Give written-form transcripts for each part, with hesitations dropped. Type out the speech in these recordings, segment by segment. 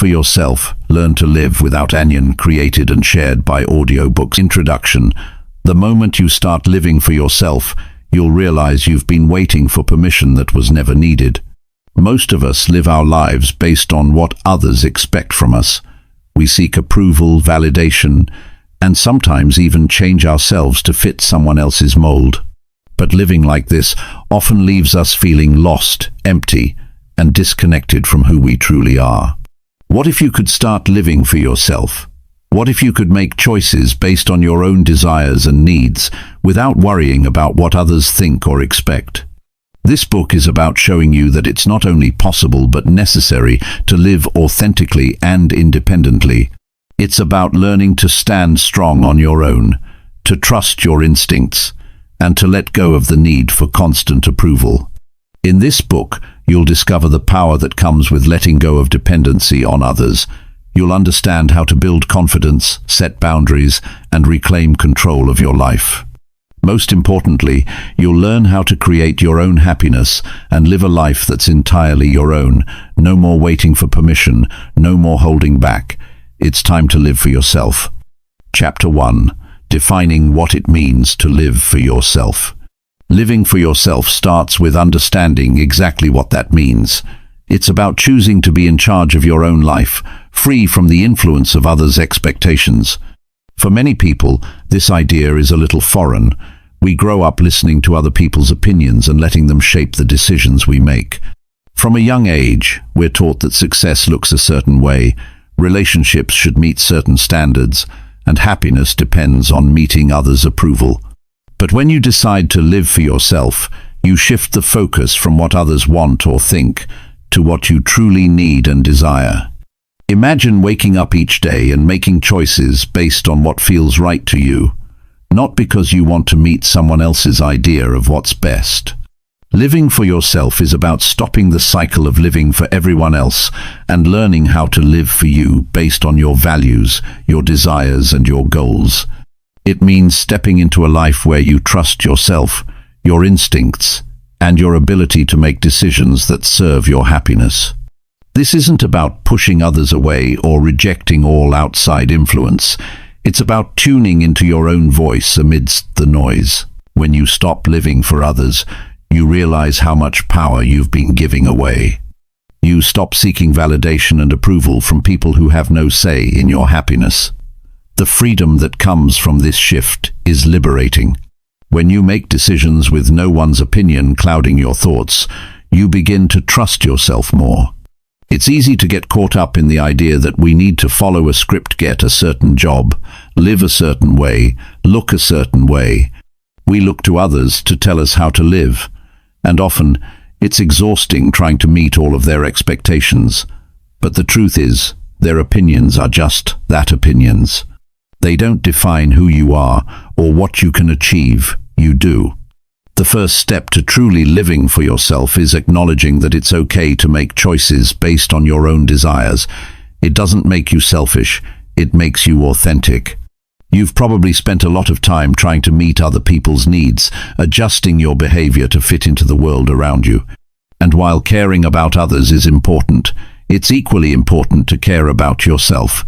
for Yourself, Learn to Live Without Onion, created and shared by Audiobook. Introduction. The moment you start living for yourself, you'll realize you've been waiting for permission that was never needed. Most of us live our lives based on what others expect from us. We seek approval, validation, and sometimes even change ourselves to fit someone else's mold. But living like this often leaves us feeling lost, empty, and disconnected from who we truly are. What if you could start living for yourself? What if you could make choices based on your own desires and needs, without worrying about what others think or expect? This book is about showing you that it's not only possible but necessary to live authentically and independently. It's about learning to stand strong on your own, to trust your instincts, and to let go of the need for constant approval. In this book, you'll discover the power that comes with letting go of dependency on others. You'll understand how to build confidence, set boundaries, and reclaim control of your life. Most importantly, you'll learn how to create your own happiness and live a life that's entirely your own. No more waiting for permission, no more holding back. It's time to live for yourself. Chapter 1. Defining what it means to live for yourself. Living for yourself starts with understanding exactly what that means. It's about choosing to be in charge of your own life, free from the influence of others' expectations. For many people, this idea is a little foreign. We grow up listening to other people's opinions and letting them shape the decisions we make. From a young age, we're taught that success looks a certain way, relationships should meet certain standards, and happiness depends on meeting others' approval. But when you decide to live for yourself, you shift the focus from what others want or think to what you truly need and desire. Imagine waking up each day and making choices based on what feels right to you, not because you want to meet someone else's idea of what's best. Living for yourself is about stopping the cycle of living for everyone else and learning how to live for you based on your values, your desires, and your goals. It means stepping into a life where you trust yourself, your instincts, and your ability to make decisions that serve your happiness. This isn't about pushing others away or rejecting all outside influence. It's about tuning into your own voice amidst the noise. When you stop living for others, you realize how much power you've been giving away. You stop seeking validation and approval from people who have no say in your happiness. The freedom that comes from this shift is liberating. When you make decisions with no one's opinion clouding your thoughts, you begin to trust yourself more. It's easy to get caught up in the idea that we need to follow a script, get a certain job, live a certain way, look a certain way. We look to others to tell us how to live, and often it's exhausting trying to meet all of their expectations. But the truth is, their opinions are just that, opinions. They don't define who you are or what you can achieve. You do. The first step to truly living for yourself is acknowledging that it's okay to make choices based on your own desires. It doesn't make you selfish, it makes you authentic. You've probably spent a lot of time trying to meet other people's needs, adjusting your behavior to fit into the world around you. And while caring about others is important, it's equally important to care about yourself.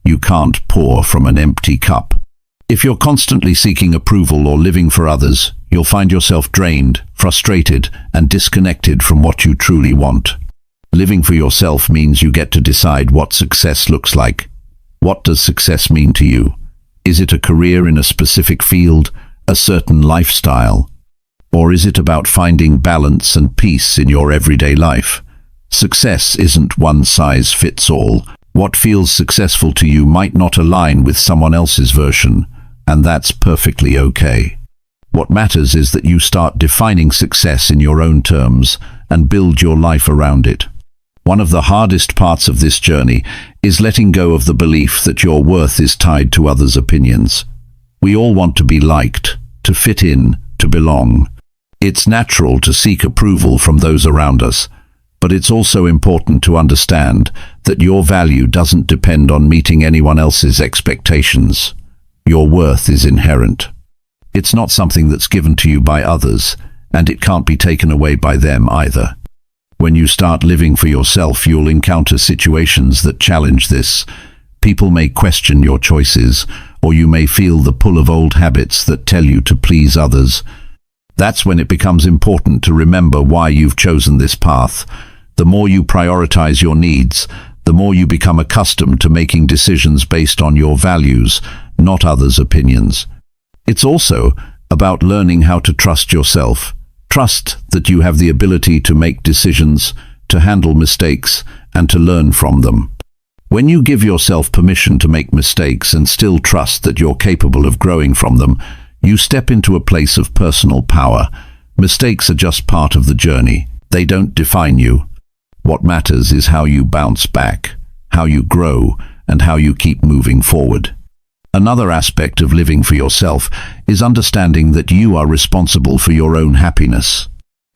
You can't pour from an empty cup. If you're constantly seeking approval or living for others, you'll find yourself drained, frustrated, and disconnected from what you truly want. Living for yourself means you get to decide what success looks like. What does success mean to you? Is it a career in a specific field, a certain lifestyle? Or is it about finding balance and peace in your everyday life? Success isn't one size fits all. What feels successful to you might not align with someone else's version, and that's perfectly okay. What matters is that you start defining success in your own terms and build your life around it. One of the hardest parts of this journey is letting go of the belief that your worth is tied to others' opinions. We all want to be liked, to fit in, to belong. It's natural to seek approval from those around us, but it's also important to understand that your value doesn't depend on meeting anyone else's expectations. Your worth is inherent. It's not something that's given to you by others, and it can't be taken away by them either. When you start living for yourself, you'll encounter situations that challenge this. People may question your choices, or you may feel the pull of old habits that tell you to please others. That's when it becomes important to remember why you've chosen this path. The more you prioritize your needs, the more you become accustomed to making decisions based on your values, not others' opinions. It's also about learning how to trust yourself. Trust that you have the ability to make decisions, to handle mistakes, and to learn from them. When you give yourself permission to make mistakes and still trust that you're capable of growing from them, you step into a place of personal power. Mistakes are just part of the journey. They don't define you. What matters is how you bounce back, how you grow, and how you keep moving forward. Another aspect of living for yourself is understanding that you are responsible for your own happiness.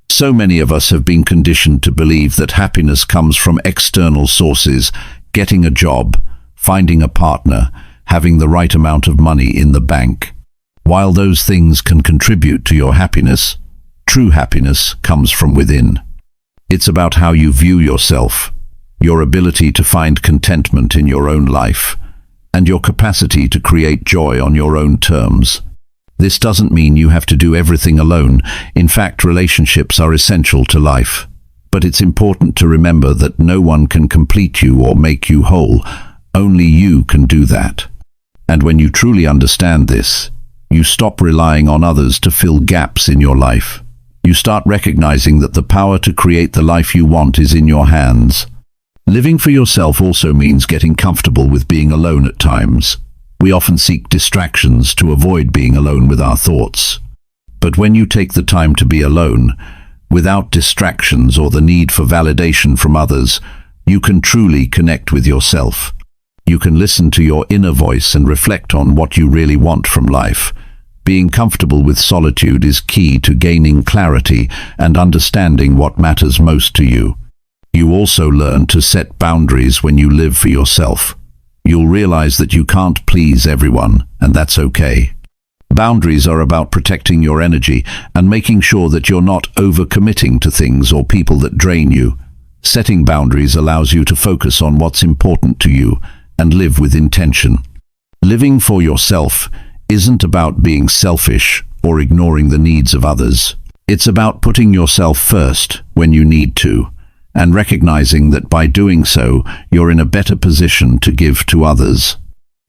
So many of us have been conditioned to believe that happiness comes from external sources, getting a job, finding a partner, having the right amount of money in the bank. While those things can contribute to your happiness, true happiness comes from within. It's about how you view yourself, your ability to find contentment in your own life, and your capacity to create joy on your own terms. This doesn't mean you have to do everything alone. In fact, relationships are essential to life. But it's important to remember that no one can complete you or make you whole. Only you can do that. And when you truly understand this, you stop relying on others to fill gaps in your life. You start recognizing that the power to create the life you want is in your hands. Living for yourself also means getting comfortable with being alone at times. We often seek distractions to avoid being alone with our thoughts. But when you take the time to be alone, without distractions or the need for validation from others, you can truly connect with yourself. You can listen to your inner voice and reflect on what you really want from life. Being comfortable with solitude is key to gaining clarity and understanding what matters most to you. You also learn to set boundaries when you live for yourself. You'll realize that you can't please everyone, and that's okay. Boundaries are about protecting your energy and making sure that you're not overcommitting to things or people that drain you. Setting boundaries allows you to focus on what's important to you and live with intention. Living for yourself isn't about being selfish or ignoring the needs of others. It's about putting yourself first when you need to, and recognizing that by doing so, you're in a better position to give to others.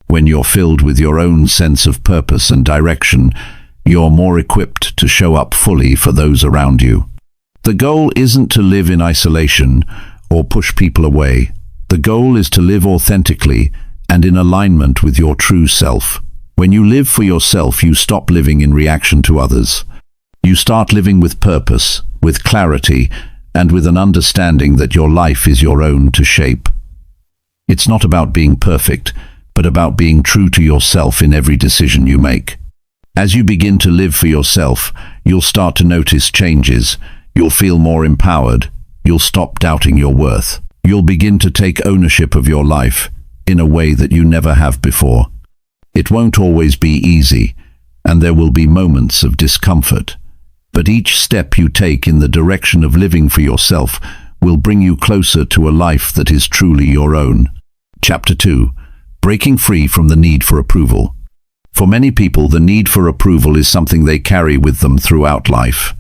When you're filled with your own sense of purpose and direction, you're more equipped to show up fully for those around you. The goal isn't to live in isolation or push people away. The goal is to live authentically and in alignment with your true self. When you live for yourself, you stop living in reaction to others. You start living with purpose, with clarity, and with an understanding that your life is your own to shape. It's not about being perfect, but about being true to yourself in every decision you make. As you begin to live for yourself, you'll start to notice changes. You'll feel more empowered. You'll stop doubting your worth. You'll begin to take ownership of your life in a way that you never have before. It won't always be easy, and there will be moments of discomfort. But each step you take in the direction of living for yourself will bring you closer to a life that is truly your own. Chapter 2. Breaking free from the need for approval. For many people, the need for approval is something they carry with them throughout life.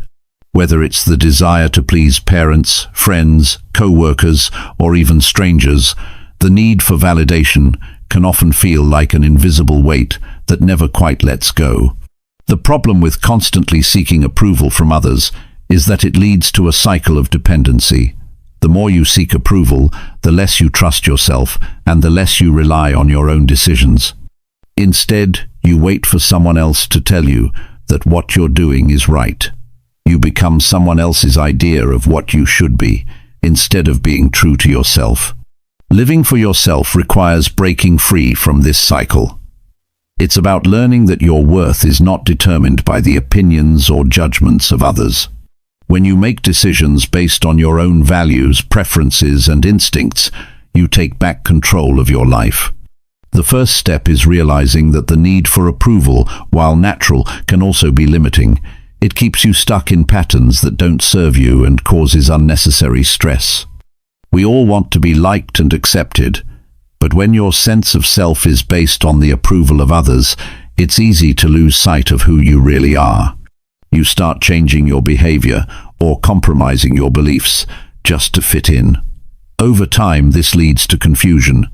Whether it's the desire to please parents, friends, co-workers, or even strangers, the need for validation can often feel like an invisible weight that never quite lets go. The problem with constantly seeking approval from others is that it leads to a cycle of dependency. The more you seek approval, the less you trust yourself and the less you rely on your own decisions. Instead, you wait for someone else to tell you that what you're doing is right. You become someone else's idea of what you should be, instead of being true to yourself. Living for yourself requires breaking free from this cycle. It's about learning that your worth is not determined by the opinions or judgments of others. When you make decisions based on your own values, preferences, and instincts, you take back control of your life. The first step is realizing that the need for approval, while natural, can also be limiting. It keeps you stuck in patterns that don't serve you and causes unnecessary stress. We all want to be liked and accepted, but when your sense of self is based on the approval of others, it's easy to lose sight of who you really are. You start changing your behavior or compromising your beliefs just to fit in. Over time, this leads to confusion.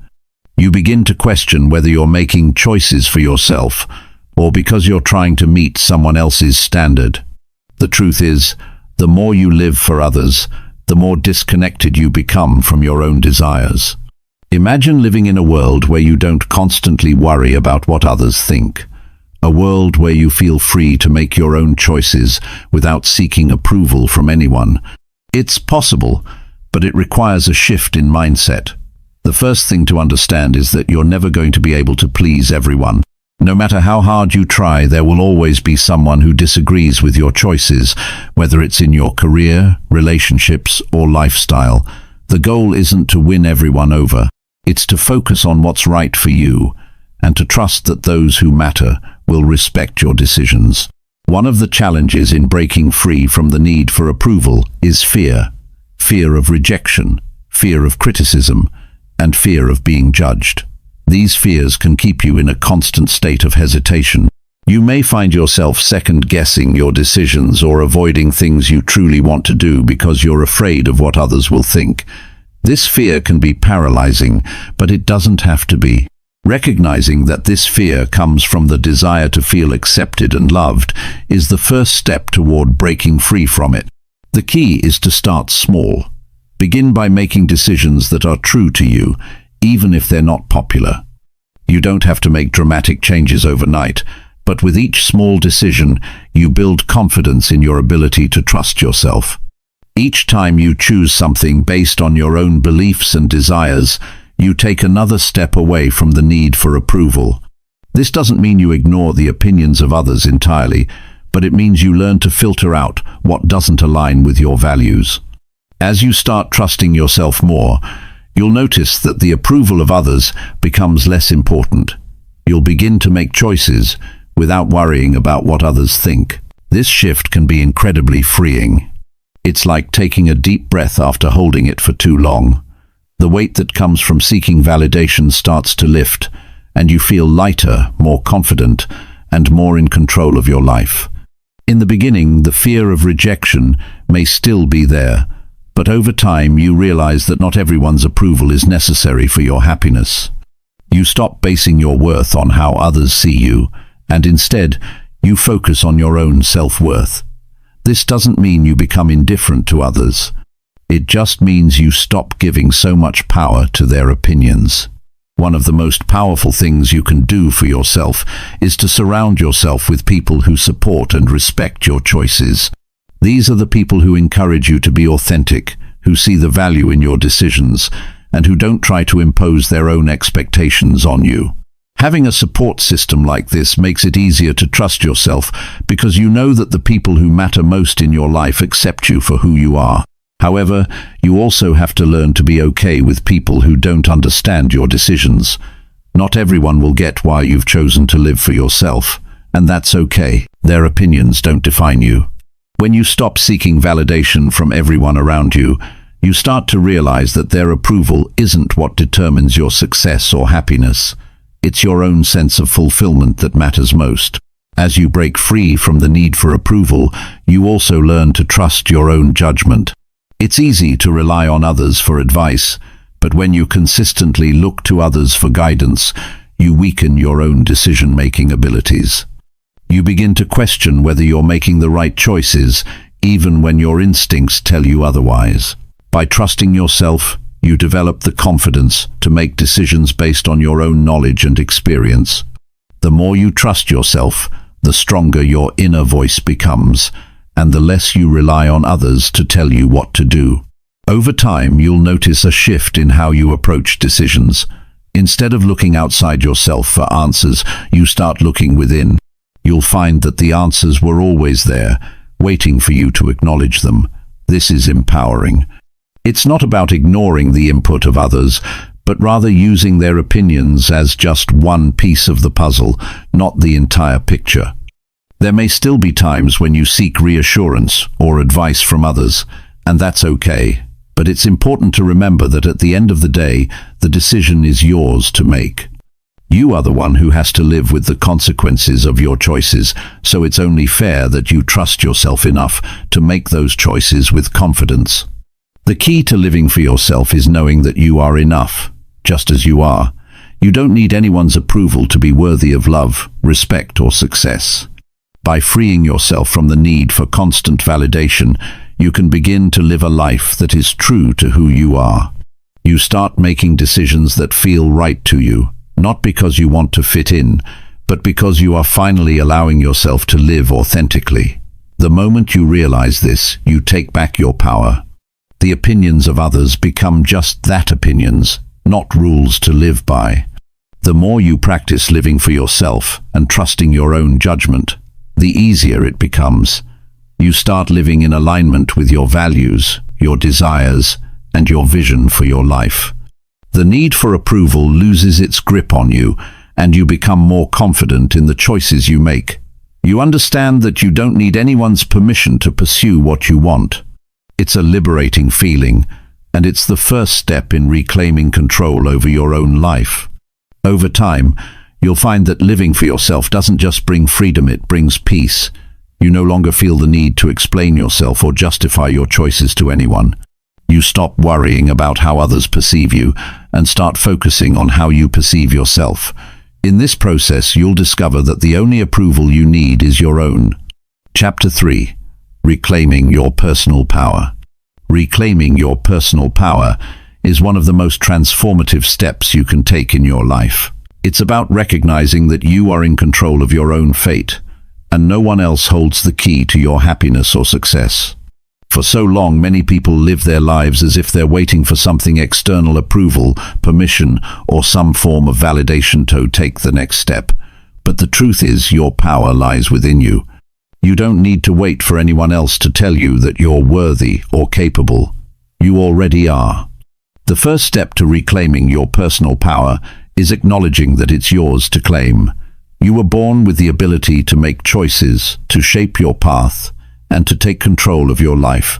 You begin to question whether you're making choices for yourself or because you're trying to meet someone else's standard. The truth is, the more you live for others, the more disconnected you become from your own desires. Imagine living in a world where you don't constantly worry about what others think. A world where you feel free to make your own choices without seeking approval from anyone. It's possible, but it requires a shift in mindset. The first thing to understand is that you're never going to be able to please everyone. No matter how hard you try, there will always be someone who disagrees with your choices, whether it's in your career, relationships, or lifestyle. The goal isn't to win everyone over. It's to focus on what's right for you, and to trust that those who matter will respect your decisions. One of the challenges in breaking free from the need for approval is fear. Fear of rejection, fear of criticism, and fear of being judged. These fears can keep you in a constant state of hesitation. You may find yourself second-guessing your decisions or avoiding things you truly want to do because you're afraid of what others will think. This fear can be paralyzing, but it doesn't have to be. Recognizing that this fear comes from the desire to feel accepted and loved is the first step toward breaking free from it. The key is to start small. Begin by making decisions that are true to you, even if they're not popular. You don't have to make dramatic changes overnight, but with each small decision, you build confidence in your ability to trust yourself. Each time you choose something based on your own beliefs and desires, you take another step away from the need for approval. This doesn't mean you ignore the opinions of others entirely, but it means you learn to filter out what doesn't align with your values. As you start trusting yourself more, you'll notice that the approval of others becomes less important. You'll begin to make choices without worrying about what others think. This shift can be incredibly freeing. It's like taking a deep breath after holding it for too long. The weight that comes from seeking validation starts to lift, and you feel lighter, more confident, and more in control of your life. In the beginning, the fear of rejection may still be there, but over time you realize that not everyone's approval is necessary for your happiness. You stop basing your worth on how others see you, and instead, you focus on your own self-worth. This doesn't mean you become indifferent to others. It just means you stop giving so much power to their opinions. One of the most powerful things you can do for yourself is to surround yourself with people who support and respect your choices. These are the people who encourage you to be authentic, who see the value in your decisions, and who don't try to impose their own expectations on you. Having a support system like this makes it easier to trust yourself because you know that the people who matter most in your life accept you for who you are. However, you also have to learn to be okay with people who don't understand your decisions. Not everyone will get why you've chosen to live for yourself, and that's okay. Their opinions don't define you. When you stop seeking validation from everyone around you, you start to realize that their approval isn't what determines your success or happiness. It's your own sense of fulfillment that matters most. As you break free from the need for approval, you also learn to trust your own judgment. It's easy to rely on others for advice, but when you consistently look to others for guidance, you weaken your own decision-making abilities. You begin to question whether you're making the right choices, even when your instincts tell you otherwise. By trusting yourself, you develop the confidence to make decisions based on your own knowledge and experience. The more you trust yourself, the stronger your inner voice becomes, and the less you rely on others to tell you what to do. Over time, you'll notice a shift in how you approach decisions. Instead of looking outside yourself for answers, you start looking within. You'll find that the answers were always there, waiting for you to acknowledge them. This is empowering. It's not about ignoring the input of others, but rather using their opinions as just one piece of the puzzle, not the entire picture. There may still be times when you seek reassurance or advice from others, and that's okay. But it's important to remember that at the end of the day, the decision is yours to make. You are the one who has to live with the consequences of your choices, so it's only fair that you trust yourself enough to make those choices with confidence. The key to living for yourself is knowing that you are enough, just as you are. You don't need anyone's approval to be worthy of love, respect, or success. By freeing yourself from the need for constant validation, you can begin to live a life that is true to who you are. You start making decisions that feel right to you, not because you want to fit in, but because you are finally allowing yourself to live authentically. The moment you realize this, you take back your power. The opinions of others become just that, opinions, not rules to live by. The more you practice living for yourself and trusting your own judgment, the easier it becomes. You start living in alignment with your values, your desires, and your vision for your life. The need for approval loses its grip on you, and you become more confident in the choices you make. You understand that you don't need anyone's permission to pursue what you want. It's a liberating feeling, and it's the first step in reclaiming control over your own life. Over time, you'll find that living for yourself doesn't just bring freedom, it brings peace. You no longer feel the need to explain yourself or justify your choices to anyone. You stop worrying about how others perceive you and start focusing on how you perceive yourself. In this process, you'll discover that the only approval you need is your own. Chapter 3. Reclaiming your personal power. Reclaiming your personal power is one of the most transformative steps you can take in your life. It's about recognizing that you are in control of your own fate, and no one else holds the key to your happiness or success. For so long, many people live their lives as if they're waiting for something external approval, permission, or some form of validation to take the next step. But the truth is, your power lies within you. You don't need to wait for anyone else to tell you that you're worthy or capable. You already are. The first step to reclaiming your personal power is acknowledging that it's yours to claim. You were born with the ability to make choices, to shape your path, and to take control of your life.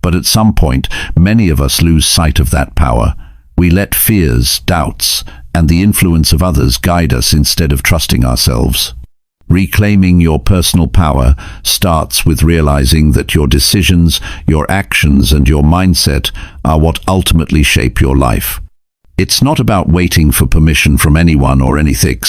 But at some point, many of us lose sight of that power. We let fears, doubts, and the influence of others guide us instead of trusting ourselves. Reclaiming your personal power starts with realizing that your decisions, your actions, and your mindset are what ultimately shape your life. It's not about waiting for permission from anyone or anything.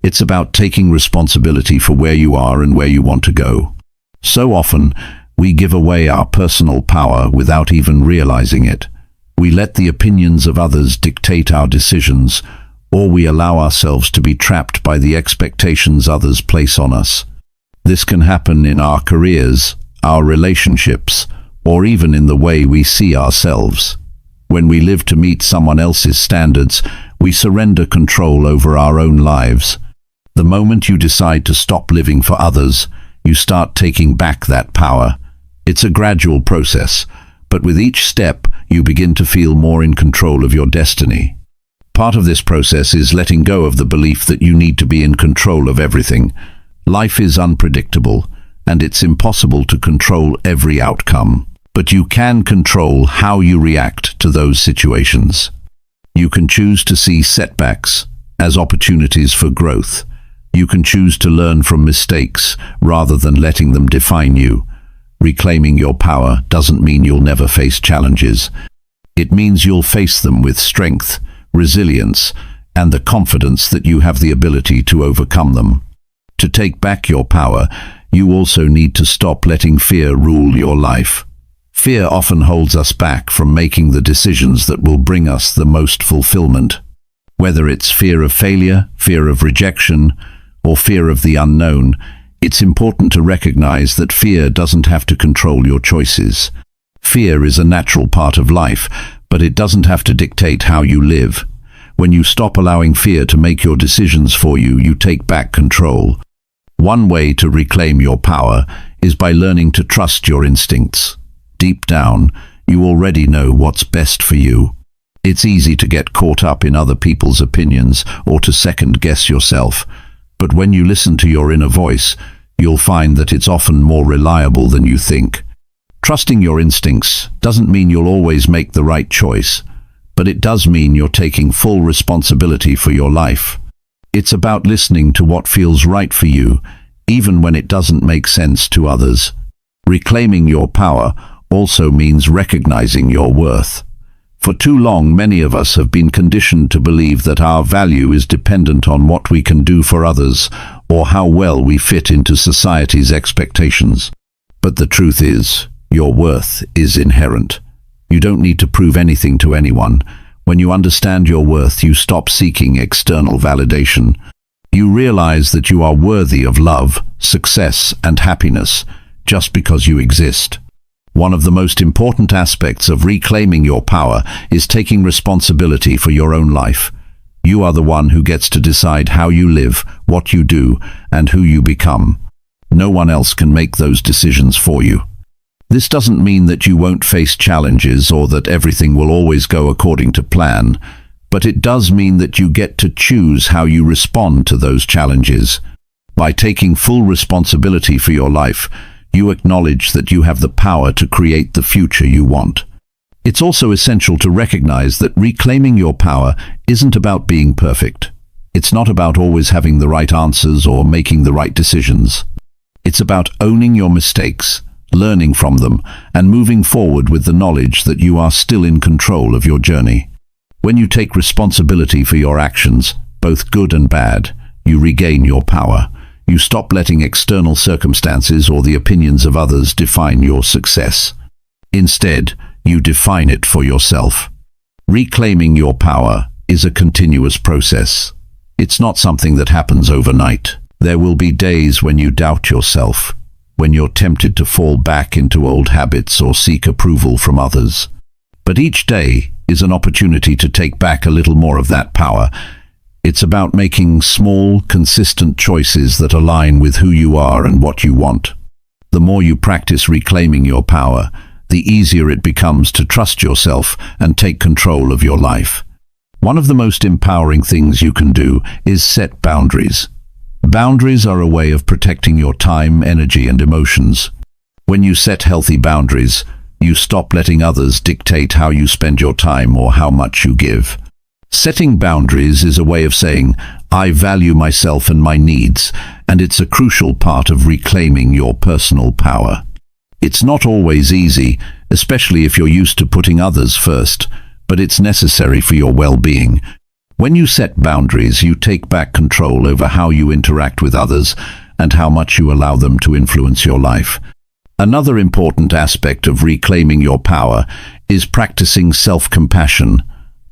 It's about taking responsibility for where you are and where you want to go. So often, we give away our personal power without even realizing it. We let the opinions of others dictate our decisions, or we allow ourselves to be trapped by the expectations others place on us. This can happen in our careers, our relationships, or even in the way we see ourselves. When we live to meet someone else's standards, we surrender control over our own lives. The moment you decide to stop living for others, you start taking back that power. It's a gradual process, but with each step, you begin to feel more in control of your destiny. Part of this process is letting go of the belief that you need to be in control of everything. Life is unpredictable, and it's impossible to control every outcome. But you can control how you react to those situations. You can choose to see setbacks as opportunities for growth. You can choose to learn from mistakes rather than letting them define you. Reclaiming your power doesn't mean you'll never face challenges. It means you'll face them with strength, resilience, and the confidence that you have the ability to overcome them. To take back your power, you also need to stop letting fear rule your life. Fear often holds us back from making the decisions that will bring us the most fulfillment. Whether it's fear of failure, fear of rejection, or fear of the unknown, it's important to recognize that fear doesn't have to control your choices. Fear is a natural part of life, but it doesn't have to dictate how you live. When you stop allowing fear to make your decisions for you, you take back control. One way to reclaim your power is by learning to trust your instincts. Deep down, you already know what's best for you. It's easy to get caught up in other people's opinions or to second-guess yourself. But when you listen to your inner voice, you'll find that it's often more reliable than you think. Trusting your instincts doesn't mean you'll always make the right choice, but it does mean you're taking full responsibility for your life. It's about listening to what feels right for you, even when it doesn't make sense to others. Reclaiming your power also means recognizing your worth. For too long, many of us have been conditioned to believe that our value is dependent on what we can do for others or how well we fit into society's expectations. But the truth is, your worth is inherent. You don't need to prove anything to anyone. When you understand your worth, you stop seeking external validation. You realize that you are worthy of love, success, and happiness just because you exist. One of the most important aspects of reclaiming your power is taking responsibility for your own life. You are the one who gets to decide how you live, what you do, and who you become. No one else can make those decisions for you. This doesn't mean that you won't face challenges or that everything will always go according to plan, but it does mean that you get to choose how you respond to those challenges. By taking full responsibility for your life, you acknowledge that you have the power to create the future you want. It's also essential to recognize that reclaiming your power isn't about being perfect. It's not about always having the right answers or making the right decisions. It's about owning your mistakes, learning from them, and moving forward with the knowledge that you are still in control of your journey. When you take responsibility for your actions, both good and bad, you regain your power. You stop letting external circumstances or the opinions of others define your success. Instead, you define it for yourself. Reclaiming your power is a continuous process. It's not something that happens overnight. There will be days when you doubt yourself, when you're tempted to fall back into old habits or seek approval from others. But each day is an opportunity to take back a little more of that power. It's about making small, consistent choices that align with who you are and what you want. The more you practice reclaiming your power, the easier it becomes to trust yourself and take control of your life. One of the most empowering things you can do is set boundaries. Boundaries are a way of protecting your time, energy, and emotions. When you set healthy boundaries, you stop letting others dictate how you spend your time or how much you give. Setting boundaries is a way of saying, I value myself and my needs, and it's a crucial part of reclaiming your personal power. It's not always easy, especially if you're used to putting others first, but it's necessary for your well-being. When you set boundaries, you take back control over how you interact with others and how much you allow them to influence your life. Another important aspect of reclaiming your power is practicing self-compassion.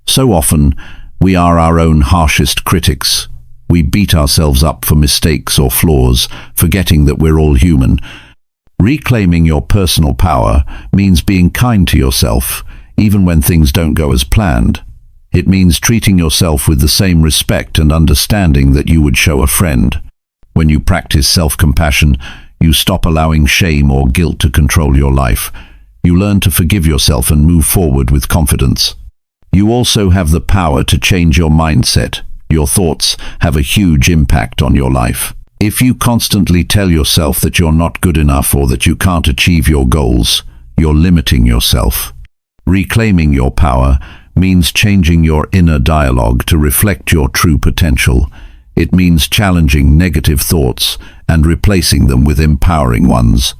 So often, we are our own harshest critics. We beat ourselves up for mistakes or flaws, forgetting that we're all human. Reclaiming your personal power means being kind to yourself, even when things don't go as planned. It means treating yourself with the same respect and understanding that you would show a friend. When you practice self-compassion, you stop allowing shame or guilt to control your life. You learn to forgive yourself and move forward with confidence. You also have the power to change your mindset. Your thoughts have a huge impact on your life. If you constantly tell yourself that you're not good enough or that you can't achieve your goals, you're limiting yourself. Reclaiming your power means changing your inner dialogue to reflect your true potential. It means challenging negative thoughts and replacing them with empowering ones.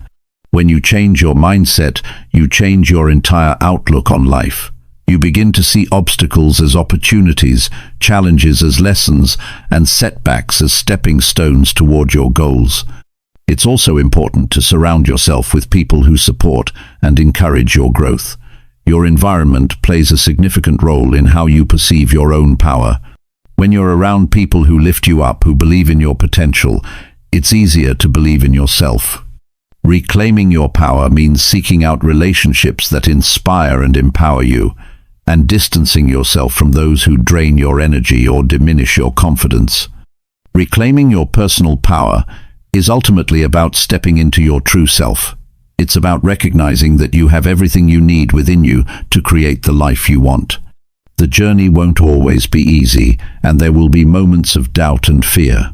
When you change your mindset, you change your entire outlook on life. You begin to see obstacles as opportunities, challenges as lessons, and setbacks as stepping stones toward your goals. It's also important to surround yourself with people who support and encourage your growth. Your environment plays a significant role in how you perceive your own power. When you're around people who lift you up, who believe in your potential, it's easier to believe in yourself. Reclaiming your power means seeking out relationships that inspire and empower you, and distancing yourself from those who drain your energy or diminish your confidence. Reclaiming your personal power is ultimately about stepping into your true self. It's about recognizing that you have everything you need within you to create the life you want. The journey won't always be easy, and there will be moments of doubt and fear.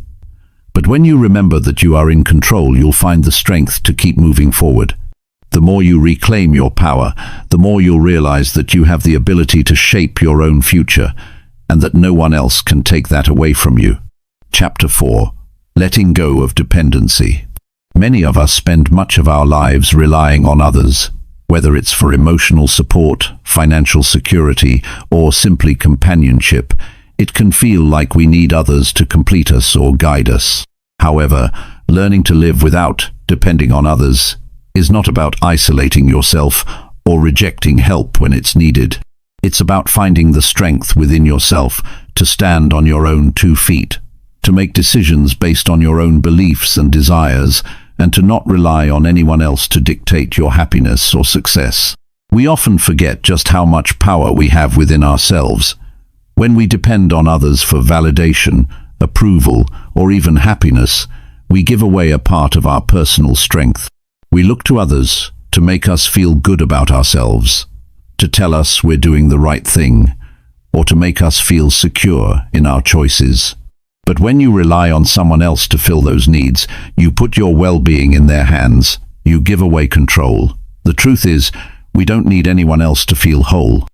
But when you remember that you are in control, you'll find the strength to keep moving forward. The more you reclaim your power, the more you'll realize that you have the ability to shape your own future, and that no one else can take that away from you. Chapter 4. Letting go of dependency. Many of us spend much of our lives relying on others, whether it's for emotional support, financial security, or simply companionship. It can feel like we need others to complete us or guide us. However, learning to live without depending on others is not about isolating yourself or rejecting help when it's needed. It's about finding the strength within yourself to stand on your own 2 feet, to make decisions based on your own beliefs and desires, and to not rely on anyone else to dictate your happiness or success. We often forget just how much power we have within ourselves. When we depend on others for validation, approval, or even happiness, we give away a part of our personal strength. We look to others to make us feel good about ourselves, to tell us we're doing the right thing, or to make us feel secure in our choices. But when you rely on someone else to fill those needs, you put your well-being in their hands. You give away control. The truth is, we don't need anyone else to feel whole.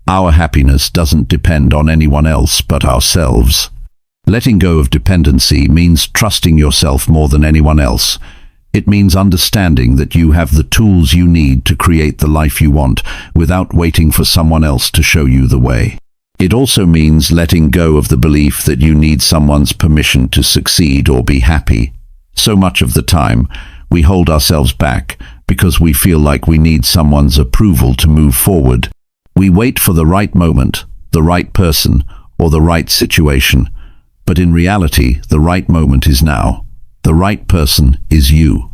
Our happiness doesn't depend on anyone else but ourselves. Letting go of dependency means trusting yourself more than anyone else. It means understanding that you have the tools you need to create the life you want without waiting for someone else to show you the way. It also means letting go of the belief that you need someone's permission to succeed or be happy. So much of the time, we hold ourselves back because we feel like we need someone's approval to move forward. We wait for the right moment, the right person, or the right situation. But in reality, the right moment is now. The right person is you.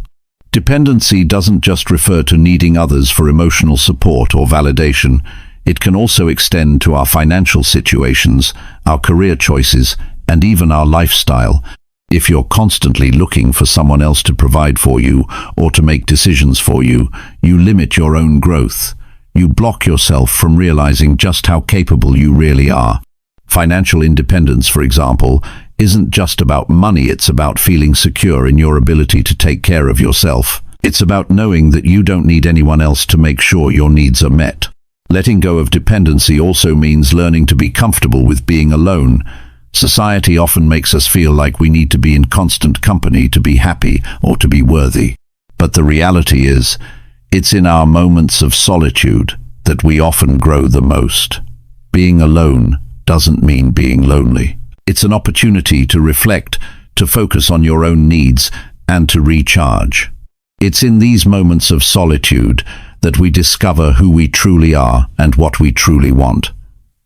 Dependency doesn't just refer to needing others for emotional support or validation. It can also extend to our financial situations, our career choices, and even our lifestyle. If you're constantly looking for someone else to provide for you or to make decisions for you, you limit your own growth. You block yourself from realizing just how capable you really are. Financial independence, for example, isn't just about money. It's about feeling secure in your ability to take care of yourself. It's about knowing that you don't need anyone else to make sure your needs are met. Letting go of dependency also means learning to be comfortable with being alone. Society often makes us feel like we need to be in constant company to be happy or to be worthy. But the reality is, it's in our moments of solitude that we often grow the most. Being alone doesn't mean being lonely. It's an opportunity to reflect, to focus on your own needs, and to recharge. It's in these moments of solitude that we discover who we truly are and what we truly want.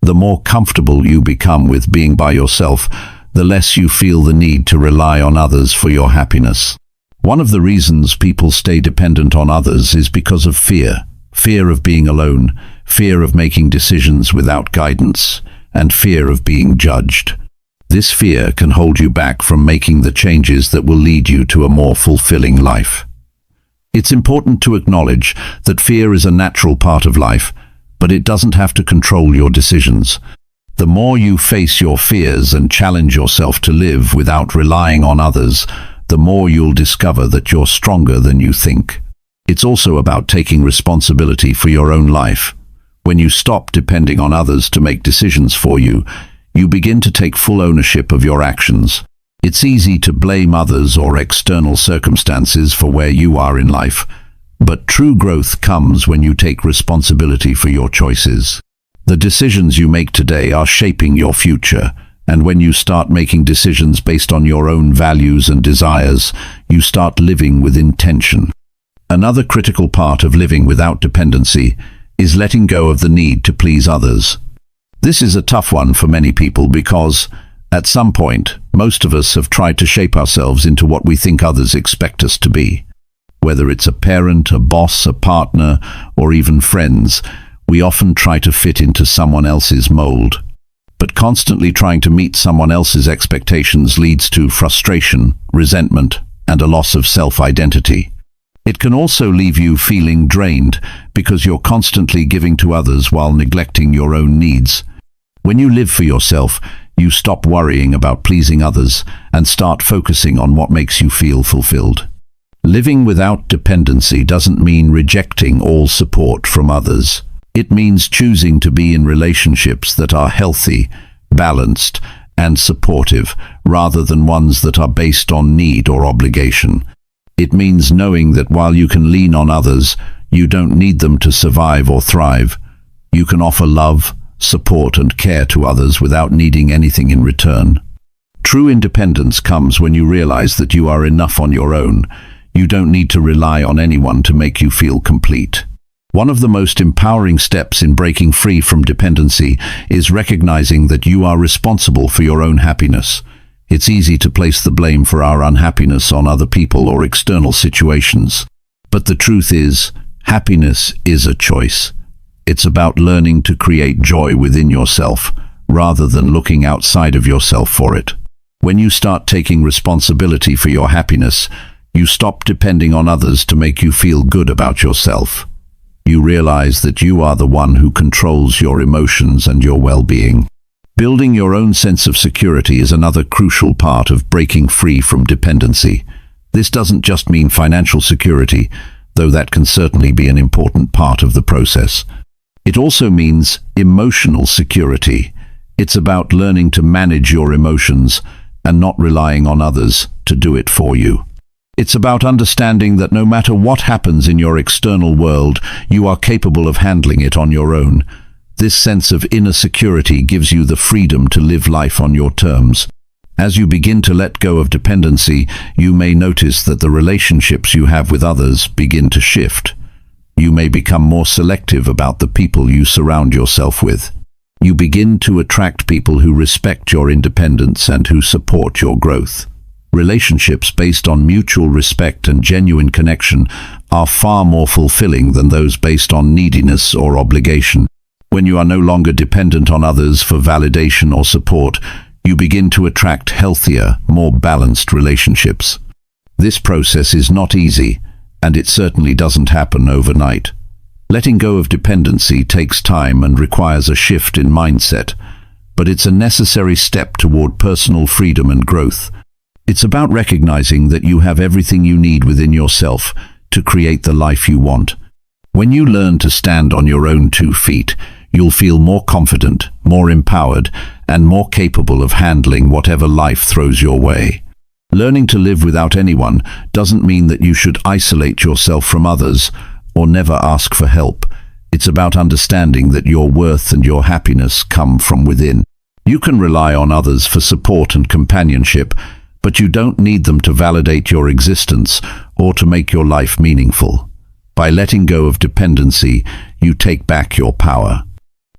The more comfortable you become with being by yourself, the less you feel the need to rely on others for your happiness. One of the reasons people stay dependent on others is because of fear. Fear of being alone, fear of making decisions without guidance, and fear of being judged. This fear can hold you back from making the changes that will lead you to a more fulfilling life. It's important to acknowledge that fear is a natural part of life, but it doesn't have to control your decisions. The more you face your fears and challenge yourself to live without relying on others, the more you'll discover that you're stronger than you think. It's also about taking responsibility for your own life. When you stop depending on others to make decisions for you, you begin to take full ownership of your actions. It's easy to blame others or external circumstances for where you are in life, but true growth comes when you take responsibility for your choices. The decisions you make today are shaping your future, and when you start making decisions based on your own values and desires, you start living with intention. Another critical part of living without dependency is letting go of the need to please others. This is a tough one for many people because, at some point, most of us have tried to shape ourselves into what we think others expect us to be. Whether it's a parent, a boss, a partner, or even friends, we often try to fit into someone else's mold. But constantly trying to meet someone else's expectations leads to frustration, resentment, and a loss of self-identity. It can also leave you feeling drained because you're constantly giving to others while neglecting your own needs. When you live for yourself, You stop worrying about pleasing others and start focusing on what makes you feel fulfilled. Living without dependency doesn't mean rejecting all support from others. It means choosing to be in relationships that are healthy, balanced, and supportive, rather than ones that are based on need or obligation. It means knowing that while you can lean on others, you don't need them to survive or thrive. You can offer love, support, and care to others without needing anything in return. True independence comes when you realize that you are enough on your own. You don't need to rely on anyone to make you feel complete. One of the most empowering steps in breaking free from dependency is recognizing that you are responsible for your own happiness. It's easy to place the blame for our unhappiness on other people or external situations. But the truth is, happiness is a choice. It's about learning to create joy within yourself, rather than looking outside of yourself for it. When you start taking responsibility for your happiness, you stop depending on others to make you feel good about yourself. You realize that you are the one who controls your emotions and your well-being. Building your own sense of security is another crucial part of breaking free from dependency. This doesn't just mean financial security, though that can certainly be an important part of the process. It also means emotional security. It's about learning to manage your emotions and not relying on others to do it for you. It's about understanding that no matter what happens in your external world, you are capable of handling it on your own. This sense of inner security gives you the freedom to live life on your terms. As you begin to let go of dependency, you may notice that the relationships you have with others begin to shift. You may become more selective about the people you surround yourself with. You begin to attract people who respect your independence and who support your growth. Relationships based on mutual respect and genuine connection are far more fulfilling than those based on neediness or obligation. When you are no longer dependent on others for validation or support, you begin to attract healthier, more balanced relationships. This process is not easy, and it certainly doesn't happen overnight. Letting go of dependency takes time and requires a shift in mindset, but it's a necessary step toward personal freedom and growth. It's about recognizing that you have everything you need within yourself to create the life you want. When you learn to stand on your own 2 feet, you'll feel more confident, more empowered, and more capable of handling whatever life throws your way. Learning to live without anyone doesn't mean that you should isolate yourself from others or never ask for help. It's about understanding that your worth and your happiness come from within. You can rely on others for support and companionship, but you don't need them to validate your existence or to make your life meaningful. By letting go of dependency, you take back your power.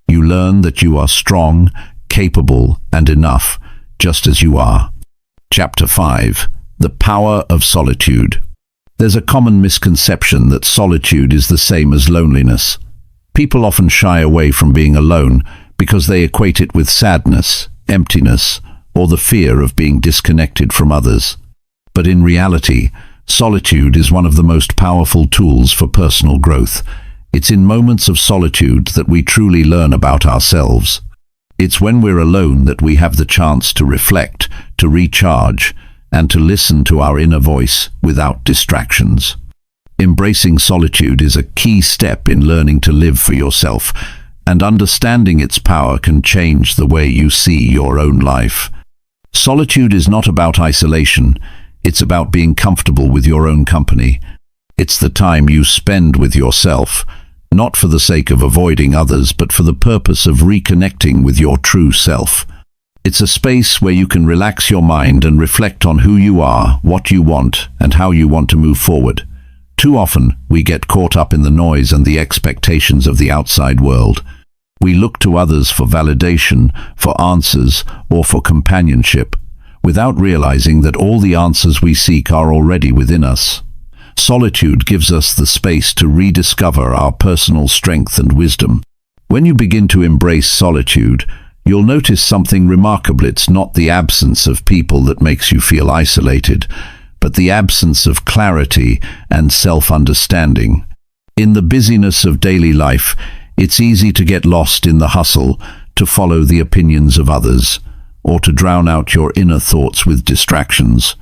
You learn that you are strong, capable, and enough, just as you are. Chapter 5. The Power of Solitude. There's a common misconception that solitude is the same as loneliness. People often shy away from being alone because they equate it with sadness, emptiness, or the fear of being disconnected from others. But in reality, solitude is one of the most powerful tools for personal growth. It's in moments of solitude that we truly learn about ourselves. It's when we're alone that we have the chance to reflect, to recharge, and to listen to our inner voice without distractions. Embracing solitude is a key step in learning to live for yourself, and understanding its power can change the way you see your own life. Solitude is not about isolation, it's about being comfortable with your own company. It's the time you spend with yourself, not for the sake of avoiding others, but for the purpose of reconnecting with your true self. It's a space where you can relax your mind and reflect on who you are, what you want, and how you want to move forward. Too often, we get caught up in the noise and the expectations of the outside world. We look to others for validation, for answers, or for companionship, without realizing that all the answers we seek are already within us. Solitude gives us the space to rediscover our personal strength and wisdom. When you begin to embrace solitude, you'll notice something remarkable. It's not the absence of people that makes you feel isolated, but the absence of clarity and self-understanding. In the busyness of daily life, it's easy to get lost in the hustle, to follow the opinions of others, or to drown out your inner thoughts with distractions.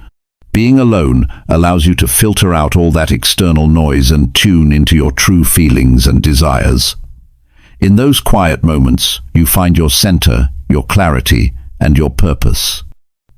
Being alone allows you to filter out all that external noise and tune into your true feelings and desires. In those quiet moments, you find your center, your clarity, and your purpose.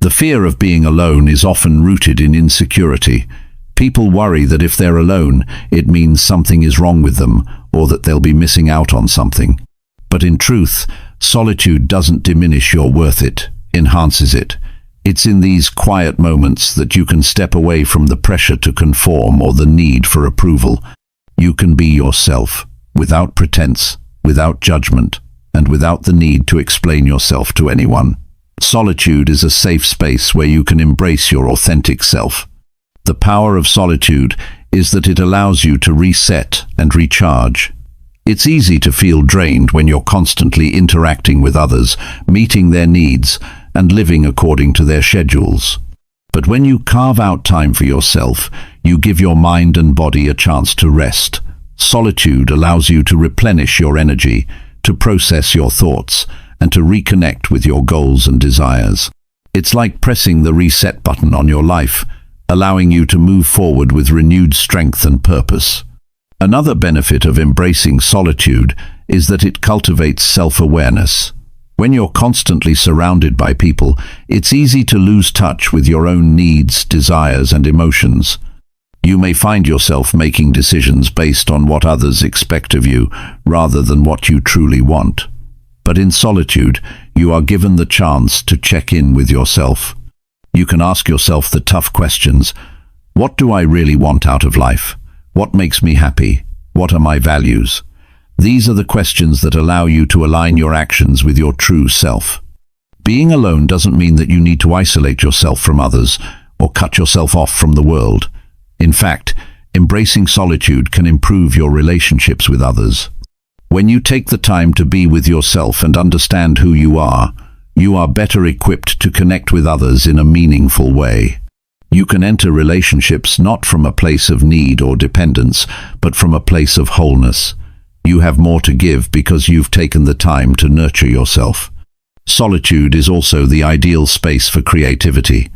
The fear of being alone is often rooted in insecurity. People worry that if they're alone, it means something is wrong with them, or that they'll be missing out on something. But in truth, solitude doesn't diminish your worth, it enhances it. It's in these quiet moments that you can step away from the pressure to conform or the need for approval. You can be yourself, without pretense, without judgment, and without the need to explain yourself to anyone. Solitude is a safe space where you can embrace your authentic self. The power of solitude is that it allows you to reset and recharge. It's easy to feel drained when you're constantly interacting with others, meeting their needs, and living according to their schedules. But when you carve out time for yourself, you give your mind and body a chance to rest. Solitude allows you to replenish your energy, to process your thoughts, and to reconnect with your goals and desires. It's like pressing the reset button on your life, allowing you to move forward with renewed strength and purpose. Another benefit of embracing solitude is that it cultivates self-awareness. When you're constantly surrounded by people, it's easy to lose touch with your own needs, desires, and emotions. You may find yourself making decisions based on what others expect of you, rather than what you truly want. But in solitude, you are given the chance to check in with yourself. You can ask yourself the tough questions. What do I really want out of life? What makes me happy? What are my values? These are the questions that allow you to align your actions with your true self. Being alone doesn't mean that you need to isolate yourself from others or cut yourself off from the world. In fact, embracing solitude can improve your relationships with others. When you take the time to be with yourself and understand who you are better equipped to connect with others in a meaningful way. You can enter relationships not from a place of need or dependence, but from a place of wholeness. You have more to give because you've taken the time to nurture yourself. Solitude is also the ideal space for creativity.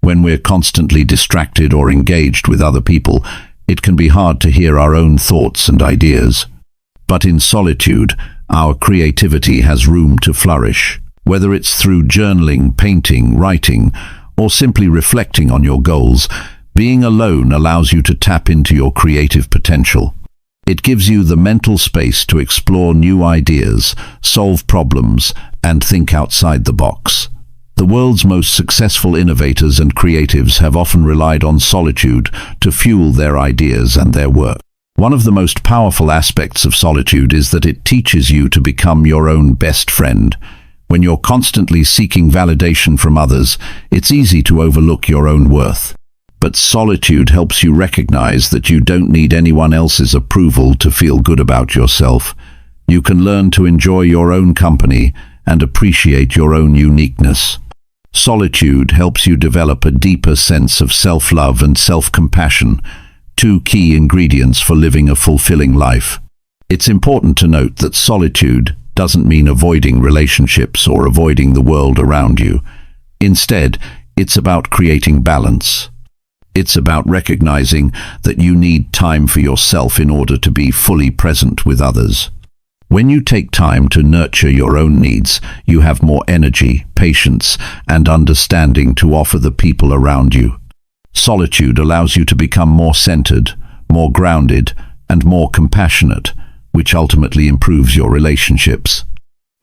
When we're constantly distracted or engaged with other people, it can be hard to hear our own thoughts and ideas. But in solitude, our creativity has room to flourish. Whether it's through journaling, painting, writing, or simply reflecting on your goals, being alone allows you to tap into your creative potential. It gives you the mental space to explore new ideas, solve problems, and think outside the box. The world's most successful innovators and creatives have often relied on solitude to fuel their ideas and their work. One of the most powerful aspects of solitude is that it teaches you to become your own best friend. When you're constantly seeking validation from others, it's easy to overlook your own worth. But solitude helps you recognize that you don't need anyone else's approval to feel good about yourself. You can learn to enjoy your own company and appreciate your own uniqueness. Solitude helps you develop a deeper sense of self-love and self-compassion, two key ingredients for living a fulfilling life. It's important to note that solitude doesn't mean avoiding relationships or avoiding the world around you. Instead, it's about creating balance. It's about recognizing that you need time for yourself in order to be fully present with others. When you take time to nurture your own needs, you have more energy, patience, and understanding to offer the people around you. Solitude allows you to become more centered, more grounded, and more compassionate, which ultimately improves your relationships.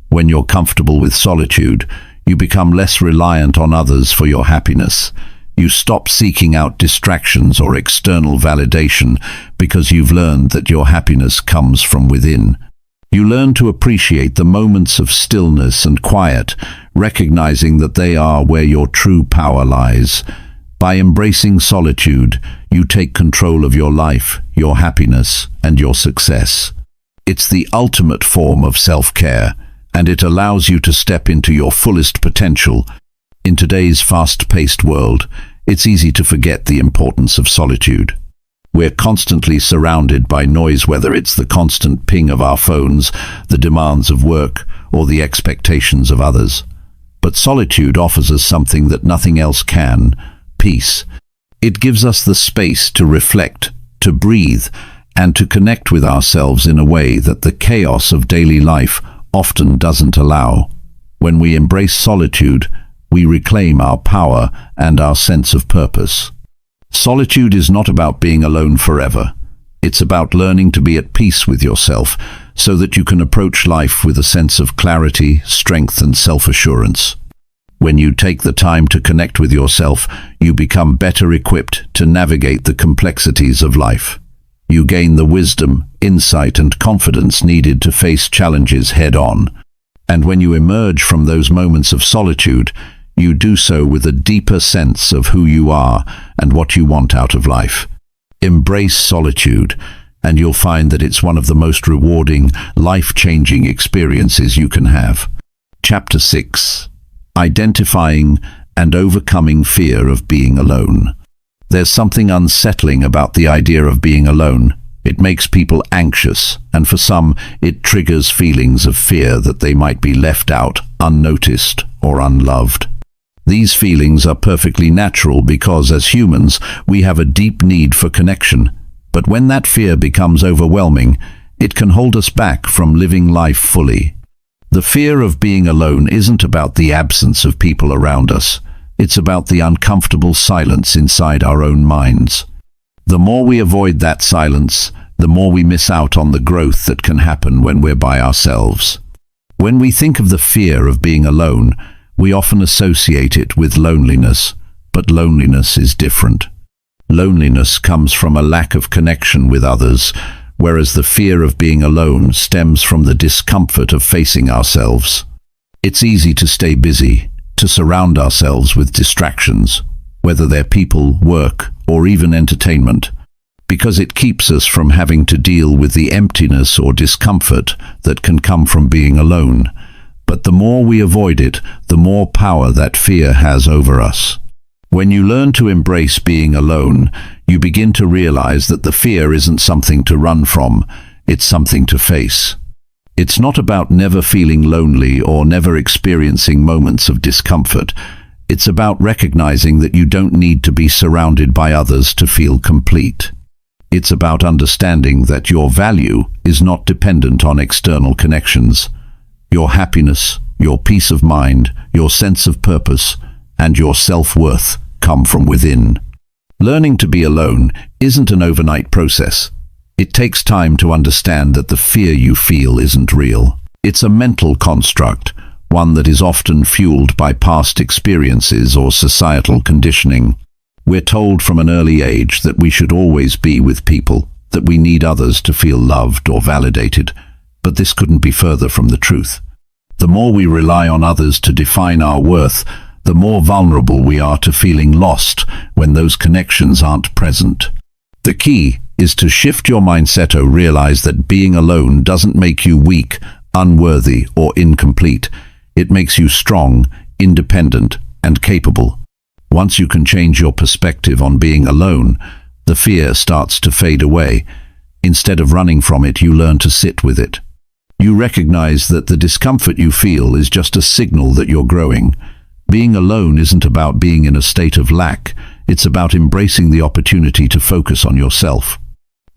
When you're comfortable with solitude, you become less reliant on others for your happiness. You stop seeking out distractions or external validation because you've learned that your happiness comes from within. You learn to appreciate the moments of stillness and quiet, recognizing that they are where your true power lies. By embracing solitude, you take control of your life, your happiness, and your success. It's the ultimate form of self-care, and it allows you to step into your fullest potential. In today's fast-paced world, it's easy to forget the importance of solitude. We're constantly surrounded by noise, whether it's the constant ping of our phones, the demands of work, or the expectations of others. But solitude offers us something that nothing else can: peace. It gives us the space to reflect, to breathe, and to connect with ourselves in a way that the chaos of daily life often doesn't allow. When we embrace solitude, we reclaim our power and our sense of purpose. Solitude is not about being alone forever. It's about learning to be at peace with yourself so that you can approach life with a sense of clarity, strength, and self-assurance. When you take the time to connect with yourself, you become better equipped to navigate the complexities of life. You gain the wisdom, insight, and confidence needed to face challenges head-on. And when you emerge from those moments of solitude, you do so with a deeper sense of who you are and what you want out of life. Embrace solitude, and you'll find that it's one of the most rewarding, life-changing experiences you can have. Chapter 6. Identifying and overcoming fear of being alone. There's something unsettling about the idea of being alone. It makes people anxious, and for some, it triggers feelings of fear that they might be left out, unnoticed, or unloved. These feelings are perfectly natural because, as humans, we have a deep need for connection. But when that fear becomes overwhelming, it can hold us back from living life fully. The fear of being alone isn't about the absence of people around us. It's about the uncomfortable silence inside our own minds. The more we avoid that silence, the more we miss out on the growth that can happen when we're by ourselves. When we think of the fear of being alone, we often associate it with loneliness, but loneliness is different. Loneliness comes from a lack of connection with others, whereas the fear of being alone stems from the discomfort of facing ourselves. It's easy to stay busy, to surround ourselves with distractions, whether they're people, work, or even entertainment, because it keeps us from having to deal with the emptiness or discomfort that can come from being alone. But the more we avoid it, the more power that fear has over us. When you learn to embrace being alone, you begin to realize that the fear isn't something to run from, it's something to face. It's not about never feeling lonely or never experiencing moments of discomfort. It's about recognizing that you don't need to be surrounded by others to feel complete. It's about understanding that your value is not dependent on external connections. Your happiness, your peace of mind, your sense of purpose, and your self-worth come from within. Learning to be alone isn't an overnight process. It takes time to understand that the fear you feel isn't real. It's a mental construct, one that is often fueled by past experiences or societal conditioning. We're told from an early age that we should always be with people, that we need others to feel loved or validated. But this couldn't be further from the truth. The more we rely on others to define our worth, the more vulnerable we are to feeling lost when those connections aren't present. The key is to shift your mindset to realize that being alone doesn't make you weak, unworthy, or incomplete. It makes you strong, independent, and capable. Once you can change your perspective on being alone, the fear starts to fade away. Instead of running from it, you learn to sit with it. You recognize that the discomfort you feel is just a signal that you're growing. Being alone isn't about being in a state of lack. It's about embracing the opportunity to focus on yourself.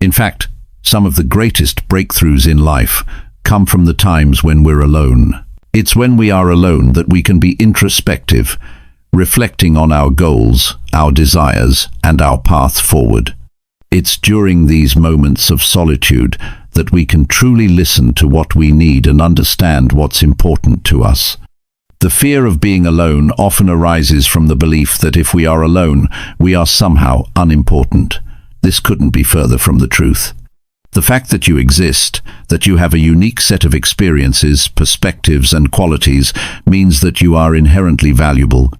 In fact, some of the greatest breakthroughs in life come from the times when we're alone. It's when we are alone that we can be introspective, reflecting on our goals, our desires, and our path forward. It's during these moments of solitude that we can truly listen to what we need and understand what's important to us. The fear of being alone often arises from the belief that if we are alone, we are somehow unimportant. This couldn't be further from the truth. The fact that you exist, that you have a unique set of experiences, perspectives, and qualities means that you are inherently valuable.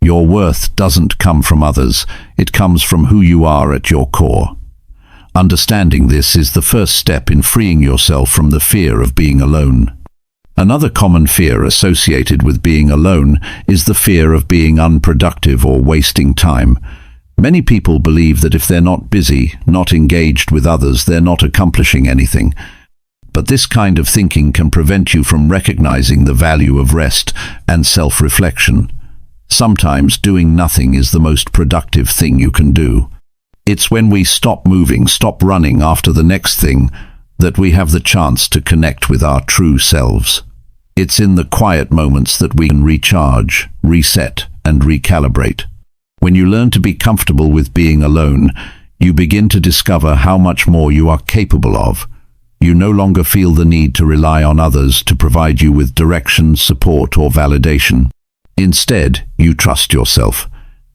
Your worth doesn't come from others, it comes from who you are at your core. Understanding this is the first step in freeing yourself from the fear of being alone. Another common fear associated with being alone is the fear of being unproductive or wasting time. Many people believe that if they're not busy, not engaged with others, they're not accomplishing anything. But this kind of thinking can prevent you from recognizing the value of rest and self-reflection. Sometimes doing nothing is the most productive thing you can do. It's when we stop moving, stop running after the next thing, that we have the chance to connect with our true selves. It's in the quiet moments that we can recharge, reset, and recalibrate. When you learn to be comfortable with being alone, you begin to discover how much more you are capable of. You no longer feel the need to rely on others to provide you with direction, support, or validation. Instead, you trust yourself.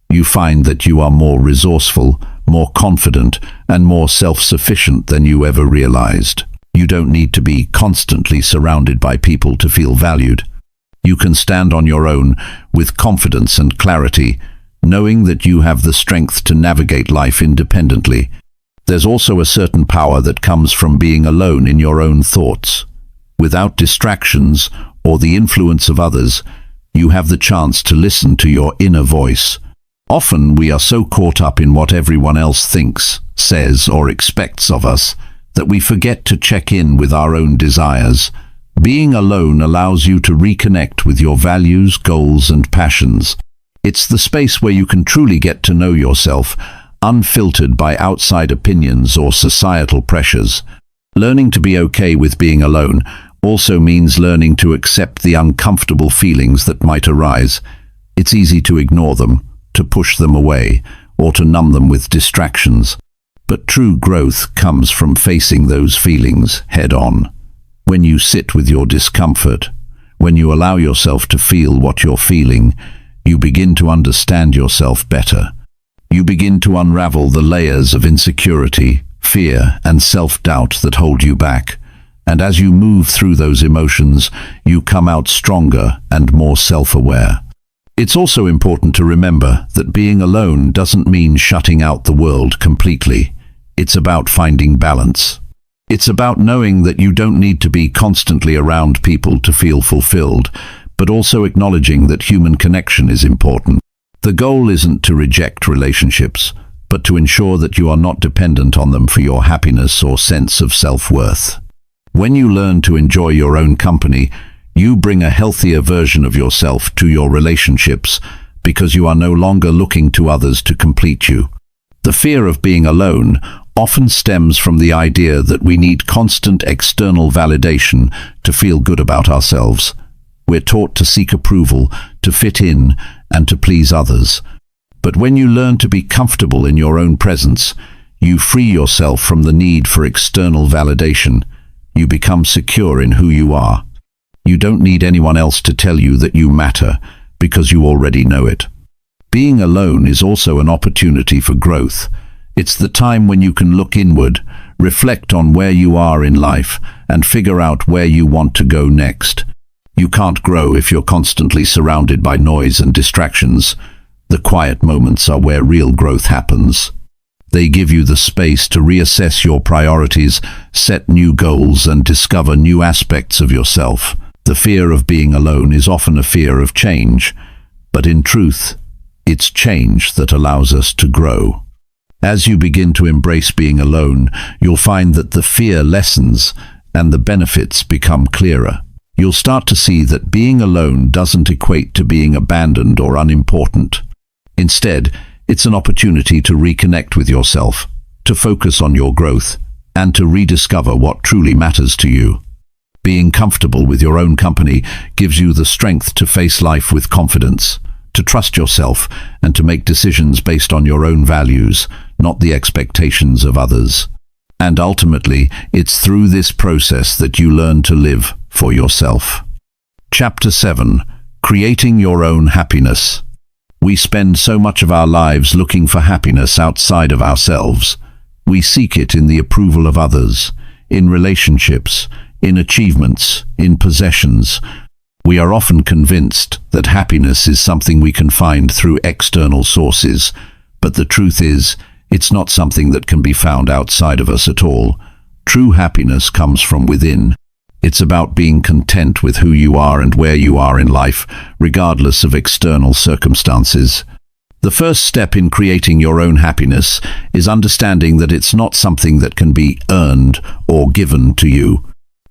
You find that you are more resourceful, more confident, and more self-sufficient than you ever realized. You don't need to be constantly surrounded by people to feel valued. You can stand on your own with confidence and clarity, knowing that you have the strength to navigate life independently. There's also a certain power that comes from being alone in your own thoughts. Without distractions or the influence of others, you have the chance to listen to your inner voice. Often we are so caught up in what everyone else thinks, says, or expects of us, that we forget to check in with our own desires. Being alone allows you to reconnect with your values, goals, and passions. It's the space where you can truly get to know yourself, unfiltered by outside opinions or societal pressures. Learning to be okay with being alone also means learning to accept the uncomfortable feelings that might arise. It's easy to ignore them, to push them away, or to numb them with distractions. But true growth comes from facing those feelings head on. When you sit with your discomfort, when you allow yourself to feel what you're feeling, you begin to understand yourself better. You begin to unravel the layers of insecurity, fear, and self-doubt that hold you back. And as you move through those emotions, you come out stronger and more self-aware. It's also important to remember that being alone doesn't mean shutting out the world completely. It's about finding balance. It's about knowing that you don't need to be constantly around people to feel fulfilled, but also acknowledging that human connection is important. The goal isn't to reject relationships, but to ensure that you are not dependent on them for your happiness or sense of self-worth. When you learn to enjoy your own company, you bring a healthier version of yourself to your relationships because you are no longer looking to others to complete you. The fear of being alone often stems from the idea that we need constant external validation to feel good about ourselves. We're taught to seek approval, to fit in, and to please others. But when you learn to be comfortable in your own presence, you free yourself from the need for external validation. You become secure in who you are. You don't need anyone else to tell you that you matter, because you already know it. Being alone is also an opportunity for growth. It's the time when you can look inward, reflect on where you are in life, and figure out where you want to go next. You can't grow if you're constantly surrounded by noise and distractions. The quiet moments are where real growth happens. They give you the space to reassess your priorities, set new goals, and discover new aspects of yourself. The fear of being alone is often a fear of change, but in truth, it's change that allows us to grow. As you begin to embrace being alone, you'll find that the fear lessens and the benefits become clearer. You'll start to see that being alone doesn't equate to being abandoned or unimportant. Instead, it's an opportunity to reconnect with yourself, to focus on your growth, and to rediscover what truly matters to you. Being comfortable with your own company gives you the strength to face life with confidence, to trust yourself, and to make decisions based on your own values, not the expectations of others. And ultimately, it's through this process that you learn to live for yourself. Chapter 7. Creating your own happiness. We spend so much of our lives looking for happiness outside of ourselves. We seek it in the approval of others, in relationships, in achievements, in possessions. We are often convinced that happiness is something we can find through external sources, but the truth is, it's not something that can be found outside of us at all. True happiness comes from within. It's about being content with who you are and where you are in life, regardless of external circumstances. The first step in creating your own happiness is understanding that it's not something that can be earned or given to you.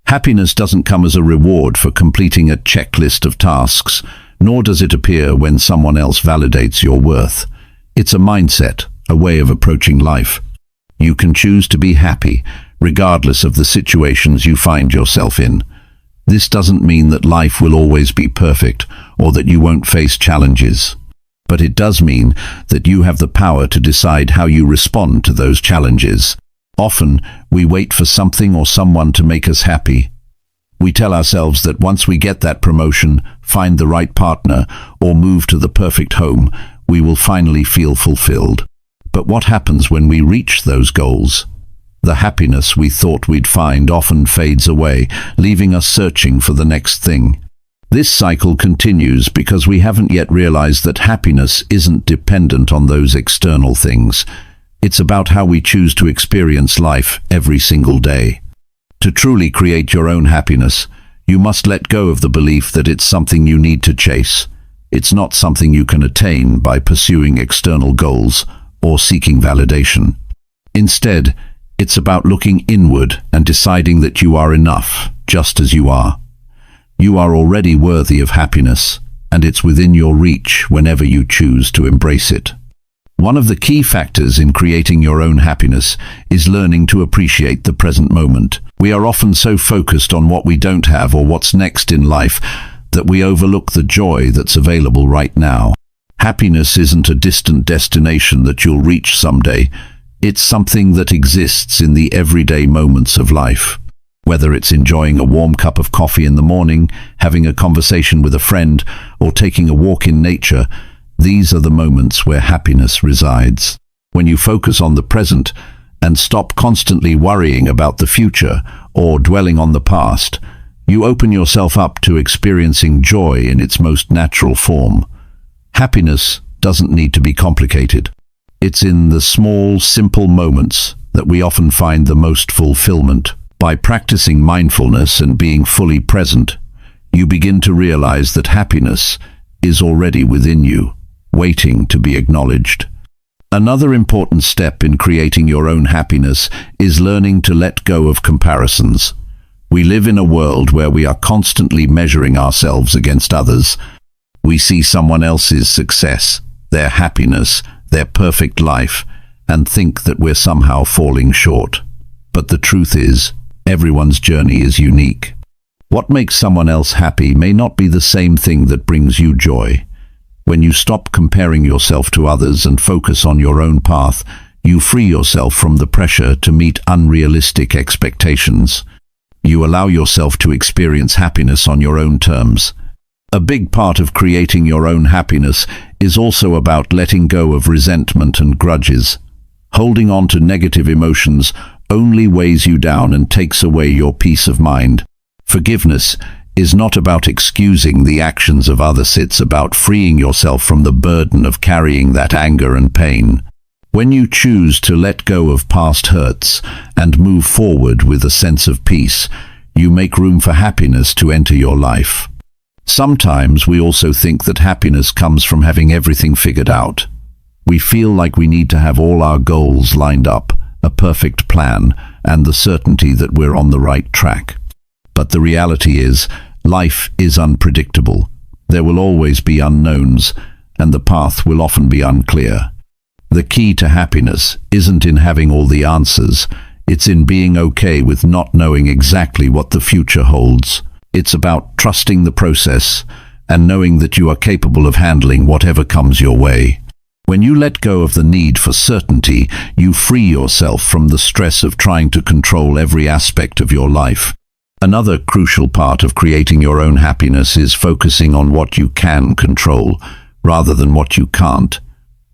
Happiness doesn't come as a reward for completing a checklist of tasks, nor does it appear when someone else validates your worth. It's a mindset, a way of approaching life. You can choose to be happy, regardless of the situations you find yourself in. This doesn't mean that life will always be perfect, or that you won't face challenges. But it does mean that you have the power to decide how you respond to those challenges. Often, we wait for something or someone to make us happy. We tell ourselves that once we get that promotion, find the right partner, or move to the perfect home, we will finally feel fulfilled. But what happens when we reach those goals? The happiness we thought we'd find often fades away, leaving us searching for the next thing. This cycle continues because we haven't yet realized that happiness isn't dependent on those external things. It's about how we choose to experience life every single day. To truly create your own happiness, you must let go of the belief that it's something you need to chase. It's not something you can attain by pursuing external goals or seeking validation. Instead, it's about looking inward and deciding that you are enough, just as you are. You are already worthy of happiness, and it's within your reach whenever you choose to embrace it. One of the key factors in creating your own happiness is learning to appreciate the present moment. We are often so focused on what we don't have or what's next in life that we overlook the joy that's available right now. Happiness isn't a distant destination that you'll reach someday. It's something that exists in the everyday moments of life. Whether it's enjoying a warm cup of coffee in the morning, having a conversation with a friend, or taking a walk in nature, these are the moments where happiness resides. When you focus on the present and stop constantly worrying about the future or dwelling on the past, you open yourself up to experiencing joy in its most natural form. Happiness doesn't need to be complicated. It's in the small, simple moments that we often find the most fulfillment. By practicing mindfulness and being fully present, you begin to realize that happiness is already within you, waiting to be acknowledged. Another important step in creating your own happiness is learning to let go of comparisons. We live in a world where we are constantly measuring ourselves against others. We see someone else's success, their happiness, their perfect life, and think that we're somehow falling short. But the truth is, everyone's journey is unique. What makes someone else happy may not be the same thing that brings you joy. When you stop comparing yourself to others and focus on your own path, you free yourself from the pressure to meet unrealistic expectations. You allow yourself to experience happiness on your own terms. A big part of creating your own happiness is also about letting go of resentment and grudges. Holding on to negative emotions only weighs you down and takes away your peace of mind. Forgiveness is not about excusing the actions of others, it's about freeing yourself from the burden of carrying that anger and pain. When you choose to let go of past hurts and move forward with a sense of peace, you make room for happiness to enter your life. Sometimes we also think that happiness comes from having everything figured out. We feel like we need to have all our goals lined up, a perfect plan, and the certainty that we're on the right track. But the reality is, life is unpredictable. There will always be unknowns, and the path will often be unclear. The key to happiness isn't in having all the answers, it's in being okay with not knowing exactly what the future holds. It's about trusting the process and knowing that you are capable of handling whatever comes your way. When you let go of the need for certainty, you free yourself from the stress of trying to control every aspect of your life. Another crucial part of creating your own happiness is focusing on what you can control, rather than what you can't.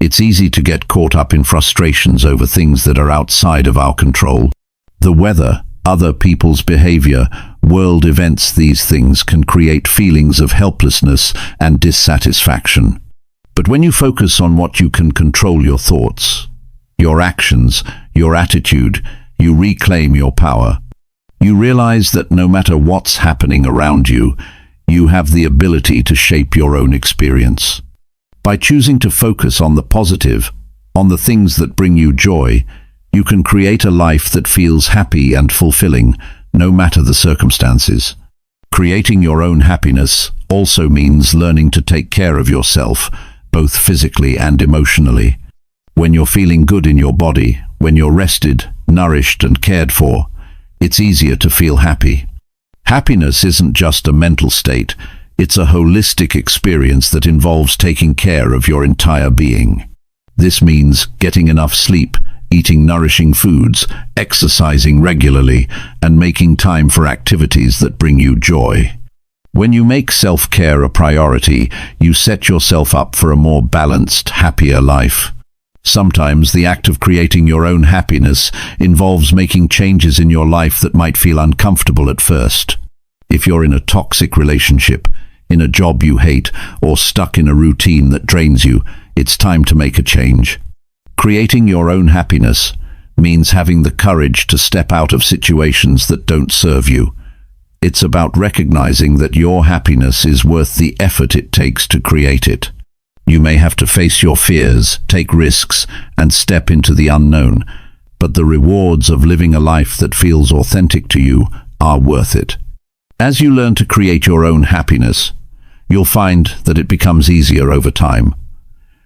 It's easy to get caught up in frustrations over things that are outside of our control. The weather, other people's behavior, world events, these things can create feelings of helplessness and dissatisfaction. But when you focus on what you can control, your thoughts, your actions, your attitude, you reclaim your power. You realize that no matter what's happening around you, you have the ability to shape your own experience. By choosing to focus on the positive, on the things that bring you joy, you can create a life that feels happy and fulfilling, no matter the circumstances. Creating your own happiness also means learning to take care of yourself, both physically and emotionally. When you're feeling good in your body, when you're rested, nourished and cared for, it's easier to feel happy. Happiness isn't just a mental state, it's a holistic experience that involves taking care of your entire being. This means getting enough sleep, eating nourishing foods, exercising regularly, and making time for activities that bring you joy. When you make self-care a priority, you set yourself up for a more balanced, happier life. Sometimes the act of creating your own happiness involves making changes in your life that might feel uncomfortable at first. If you're in a toxic relationship, in a job you hate, or stuck in a routine that drains you, it's time to make a change. Creating your own happiness means having the courage to step out of situations that don't serve you. It's about recognizing that your happiness is worth the effort it takes to create it. You may have to face your fears, take risks, and step into the unknown, but the rewards of living a life that feels authentic to you are worth it. As you learn to create your own happiness, you'll find that it becomes easier over time.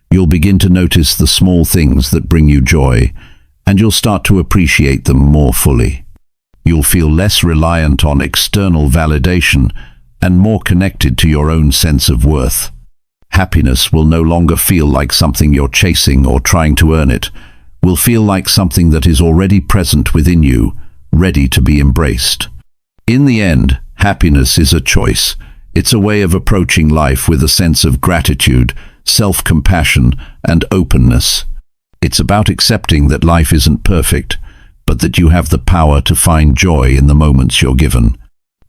You'll begin to notice the small things that bring you joy, and you'll start to appreciate them more fully. You'll feel less reliant on external validation and more connected to your own sense of worth. Happiness will no longer feel like something you're chasing or trying to earn it. Will feel like something that is already present within you, ready to be embraced. In the end, happiness is a choice. It's a way of approaching life with a sense of gratitude, self-compassion, and openness. It's about accepting that life isn't perfect, but that you have the power to find joy in the moments you're given.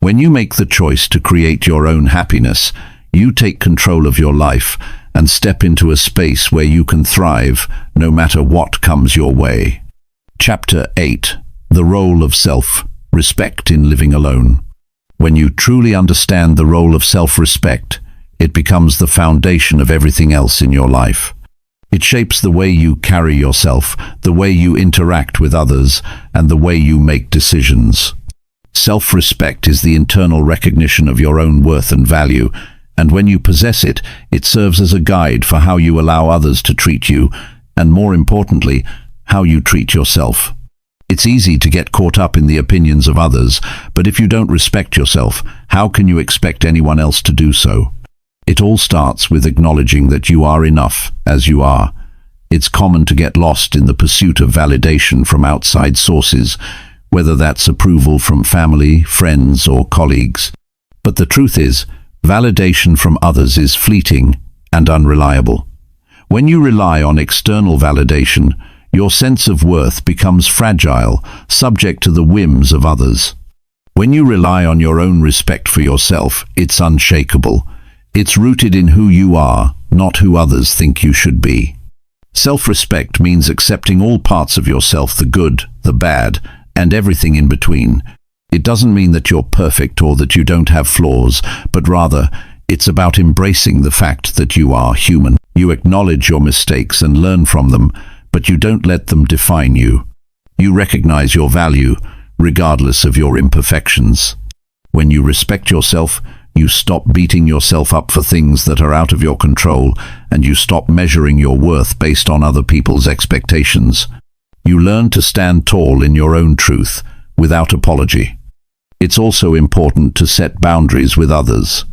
When you make the choice to create your own happiness, you take control of your life and step into a space where you can thrive no matter what comes your way. Chapter 8. The Role of Self-Respect in Living Alone. When you truly understand the role of self-respect, it becomes the foundation of everything else in your life. It shapes the way you carry yourself, the way you interact with others, and the way you make decisions. Self-respect is the internal recognition of your own worth and value, and when you possess it, it serves as a guide for how you allow others to treat you, and more importantly, how you treat yourself. It's easy to get caught up in the opinions of others, but if you don't respect yourself, how can you expect anyone else to do so? It all starts with acknowledging that you are enough as you are. It's common to get lost in the pursuit of validation from outside sources, whether that's approval from family, friends, or colleagues. But the truth is, validation from others is fleeting and unreliable. When you rely on external validation, your sense of worth becomes fragile, subject to the whims of others. When you rely on your own respect for yourself, it's unshakable. It's rooted in who you are, not who others think you should be. Self-respect means accepting all parts of yourself, the good, the bad, and everything in between. It doesn't mean that you're perfect or that you don't have flaws, but rather, it's about embracing the fact that you are human. You acknowledge your mistakes and learn from them, but you don't let them define you. You recognize your value, regardless of your imperfections. When you respect yourself, you stop beating yourself up for things that are out of your control, and you stop measuring your worth based on other people's expectations. You learn to stand tall in your own truth, without apology. It's also important to set boundaries with others.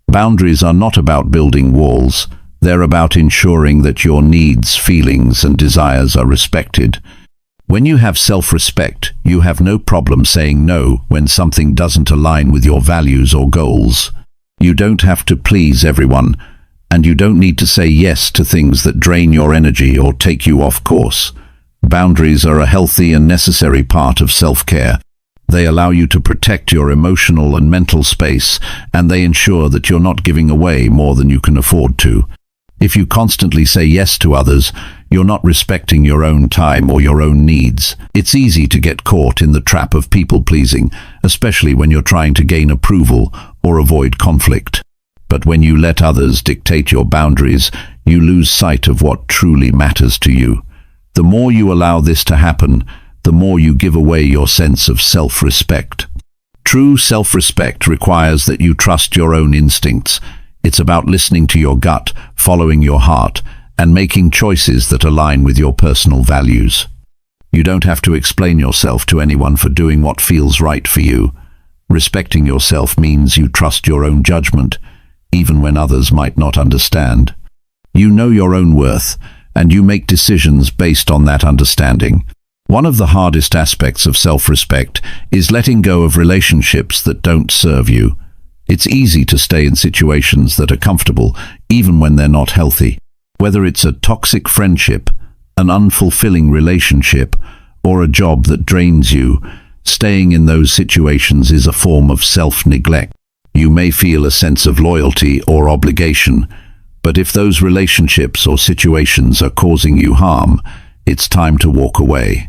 Boundaries are not about building walls. They're about ensuring that your needs, feelings, and desires are respected. When you have self-respect, you have no problem saying no when something doesn't align with your values or goals. You don't have to please everyone, and you don't need to say yes to things that drain your energy or take you off course. Boundaries are a healthy and necessary part of self-care. They allow you to protect your emotional and mental space, and they ensure that you're not giving away more than you can afford to. If you constantly say yes to others, you're not respecting your own time or your own needs. It's easy to get caught in the trap of people-pleasing, especially when you're trying to gain approval or avoid conflict. But when you let others dictate your boundaries, you lose sight of what truly matters to you. The more you allow this to happen, the more you give away your sense of self-respect. True self-respect requires that you trust your own instincts. It's about listening to your gut, following your heart, and making choices that align with your personal values. You don't have to explain yourself to anyone for doing what feels right for you. Respecting yourself means you trust your own judgment, even when others might not understand. You know your own worth, and you make decisions based on that understanding. One of the hardest aspects of self-respect is letting go of relationships that don't serve you. It's easy to stay in situations that are comfortable, even when they're not healthy. Whether it's a toxic friendship, an unfulfilling relationship, or a job that drains you, staying in those situations is a form of self-neglect. You may feel a sense of loyalty or obligation, but if those relationships or situations are causing you harm, it's time to walk away.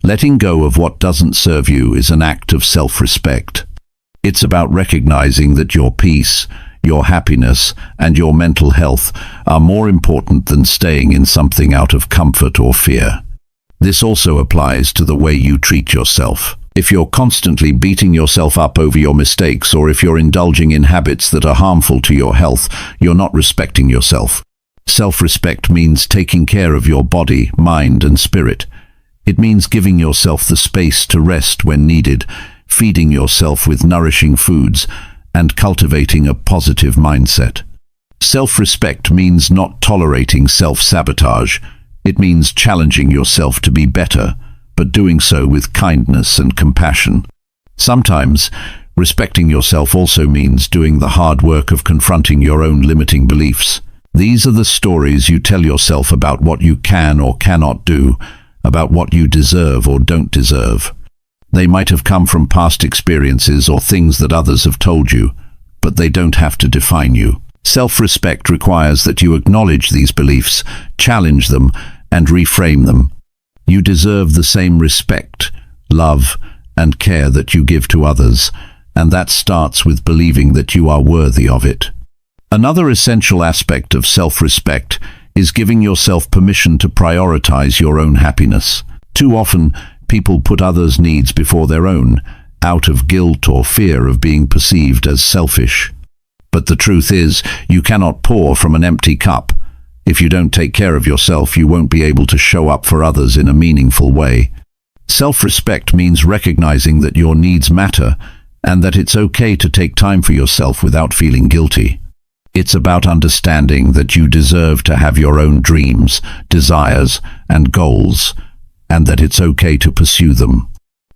Letting go of what doesn't serve you is an act of self-respect. It's about recognizing that your peace, your happiness, and your mental health are more important than staying in something out of comfort or fear. This also applies to the way you treat yourself. If you're constantly beating yourself up over your mistakes, or if you're indulging in habits that are harmful to your health, you're not respecting yourself. Self-respect means taking care of your body, mind, and spirit. It means giving yourself the space to rest when needed, feeding yourself with nourishing foods, and cultivating a positive mindset. Self-respect means not tolerating self-sabotage. It means challenging yourself to be better, but doing so with kindness and compassion. Sometimes, respecting yourself also means doing the hard work of confronting your own limiting beliefs. These are the stories you tell yourself about what you can or cannot do, about what you deserve or don't deserve. They might have come from past experiences or things that others have told you, but they don't have to define you. Self-respect requires that you acknowledge these beliefs, challenge them, and reframe them. You deserve the same respect, love, and care that you give to others, and that starts with believing that you are worthy of it. Another essential aspect of self-respect is giving yourself permission to prioritize your own happiness. Too often, people put others' needs before their own, out of guilt or fear of being perceived as selfish. But the truth is, you cannot pour from an empty cup. If you don't take care of yourself, you won't be able to show up for others in a meaningful way. Self-respect means recognizing that your needs matter, and that it's okay to take time for yourself without feeling guilty. It's about understanding that you deserve to have your own dreams, desires, and goals, and that it's okay to pursue them.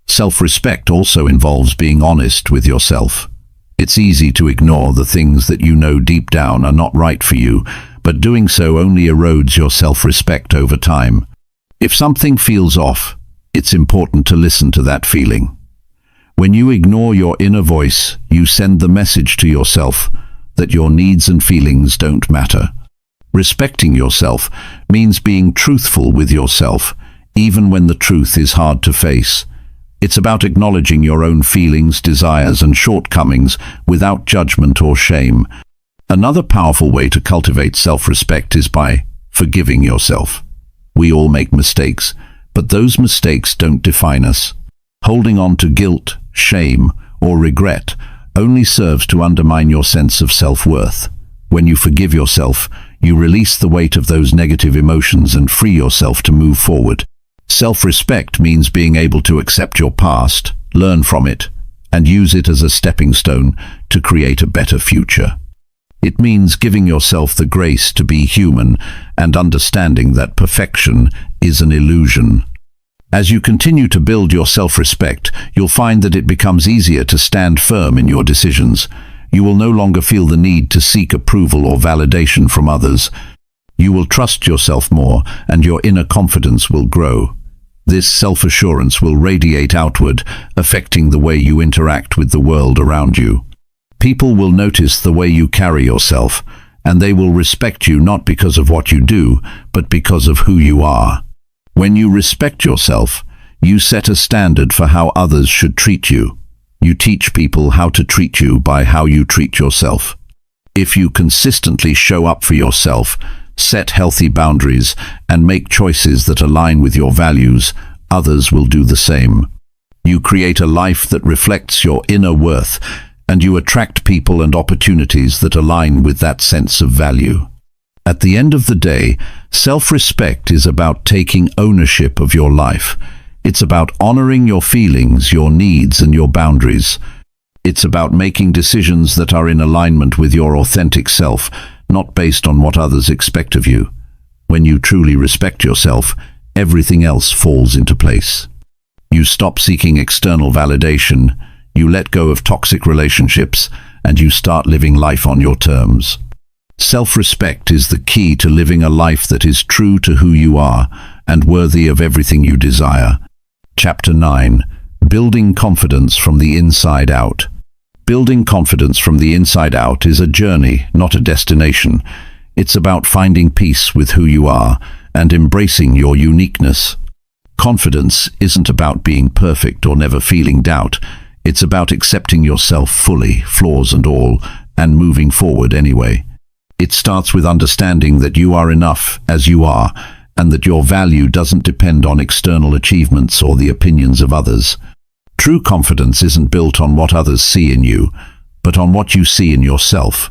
Self-respect also involves being honest with yourself. It's easy to ignore the things that you know deep down are not right for you, but doing so only erodes your self-respect over time. If something feels off, it's important to listen to that feeling. When you ignore your inner voice, you send the message to yourself that your needs and feelings don't matter. Respecting yourself means being truthful with yourself, even when the truth is hard to face. It's about acknowledging your own feelings, desires, and shortcomings without judgment or shame. Another powerful way to cultivate self-respect is by forgiving yourself. We all make mistakes, but those mistakes don't define us. Holding on to guilt, shame, or regret only serves to undermine your sense of self-worth. When you forgive yourself, you release the weight of those negative emotions and free yourself to move forward. Self-respect means being able to accept your past, learn from it, and use it as a stepping stone to create a better future. It means giving yourself the grace to be human and understanding that perfection is an illusion. As you continue to build your self-respect, you'll find that it becomes easier to stand firm in your decisions. You will no longer feel the need to seek approval or validation from others. You will trust yourself more, and your inner confidence will grow. This self-assurance will radiate outward, affecting the way you interact with the world around you. People will notice the way you carry yourself, and they will respect you not because of what you do, but because of who you are. When you respect yourself, you set a standard for how others should treat you. You teach people how to treat you by how you treat yourself. If you consistently show up for yourself, set healthy boundaries, and make choices that align with your values, others will do the same. You create a life that reflects your inner worth, and you attract people and opportunities that align with that sense of value. At the end of the day, self-respect is about taking ownership of your life. It's about honoring your feelings, your needs, and your boundaries. It's about making decisions that are in alignment with your authentic self, not based on what others expect of you. When you truly respect yourself, everything else falls into place. You stop seeking external validation, you let go of toxic relationships, and you start living life on your terms. Self-respect is the key to living a life that is true to who you are and worthy of everything you desire. Chapter 9. Building confidence from the inside out. Building confidence from the inside out is a journey, not a destination. It's about finding peace with who you are and embracing your uniqueness. Confidence isn't about being perfect or never feeling doubt. It's about accepting yourself fully, flaws and all, and moving forward anyway. It starts with understanding that you are enough as you are, and that your value doesn't depend on external achievements or the opinions of others. True confidence isn't built on what others see in you, but on what you see in yourself.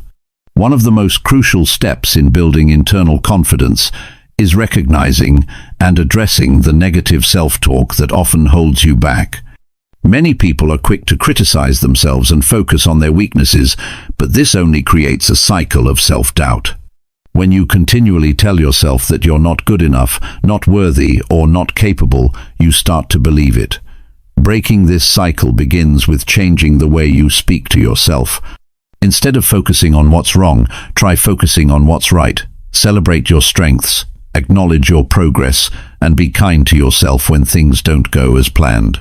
One of the most crucial steps in building internal confidence is recognizing and addressing the negative self-talk that often holds you back. Many people are quick to criticize themselves and focus on their weaknesses, but this only creates a cycle of self-doubt. When you continually tell yourself that you're not good enough, not worthy, or not capable, you start to believe it. Breaking this cycle begins with changing the way you speak to yourself. Instead of focusing on what's wrong, try focusing on what's right. Celebrate your strengths, acknowledge your progress, and be kind to yourself when things don't go as planned.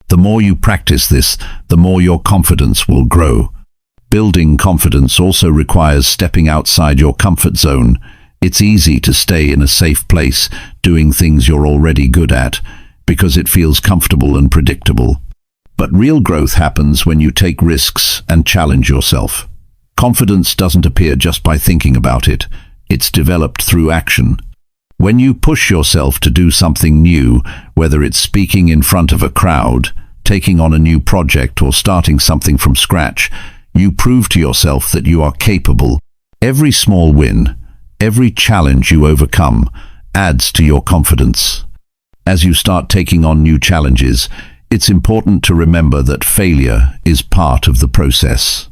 The more you practice this, the more your confidence will grow. Building confidence also requires stepping outside your comfort zone. It's easy to stay in a safe place, doing things you're already good at, because it feels comfortable and predictable. But real growth happens when you take risks and challenge yourself. Confidence doesn't appear just by thinking about it. It's developed through action. When you push yourself to do something new, whether it's speaking in front of a crowd, taking on a new project, or starting something from scratch, you prove to yourself that you are capable. Every small win, every challenge you overcome, adds to your confidence. As you start taking on new challenges, it's important to remember that failure is part of the process.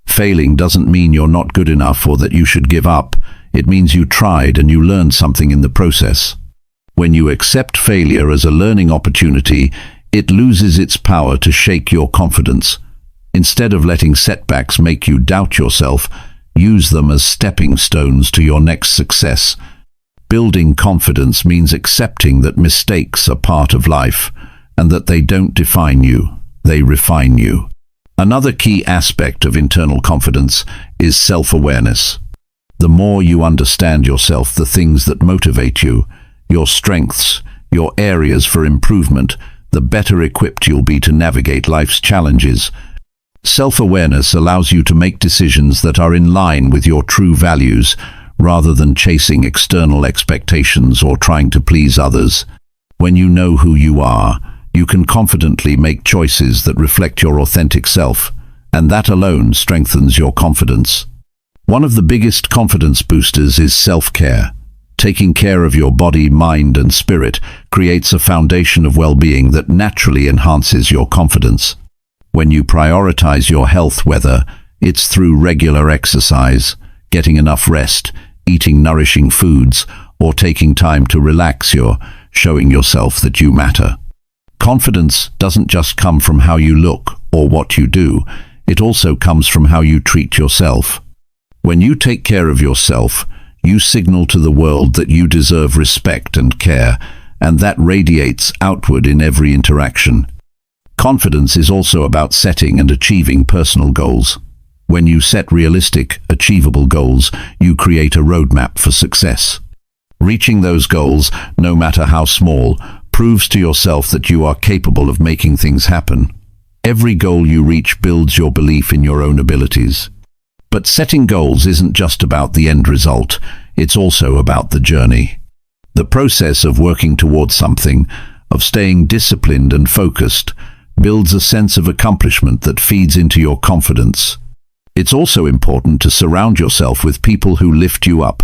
Failing doesn't mean you're not good enough or that you should give up. It means you tried and you learned something in the process. When you accept failure as a learning opportunity, it loses its power to shake your confidence. Instead of letting setbacks make you doubt yourself, use them as stepping stones to your next success. Building confidence means accepting that mistakes are part of life, and that they don't define you, they refine you. Another key aspect of internal confidence is self-awareness. The more you understand yourself, the things that motivate you, your strengths, your areas for improvement, the better equipped you'll be to navigate life's challenges. Self-awareness allows you to make decisions that are in line with your true values, rather than chasing external expectations or trying to please others. When you know who you are, you can confidently make choices that reflect your authentic self, and that alone strengthens your confidence. One of the biggest confidence boosters is self-care. Taking care of your body, mind, and spirit creates a foundation of well-being that naturally enhances your confidence. When you prioritize your health, whether it's through regular exercise, getting enough rest, eating nourishing foods, or taking time to relax, you're showing yourself that you matter. Confidence doesn't just come from how you look or what you do, it also comes from how you treat yourself. When you take care of yourself, you signal to the world that you deserve respect and care, and that radiates outward in every interaction. Confidence is also about setting and achieving personal goals. When you set realistic, achievable goals, you create a roadmap for success. Reaching those goals, no matter how small, proves to yourself that you are capable of making things happen. Every goal you reach builds your belief in your own abilities. But setting goals isn't just about the end result, it's also about the journey. The process of working towards something, of staying disciplined and focused, builds a sense of accomplishment that feeds into your confidence. It's also important to surround yourself with people who lift you up.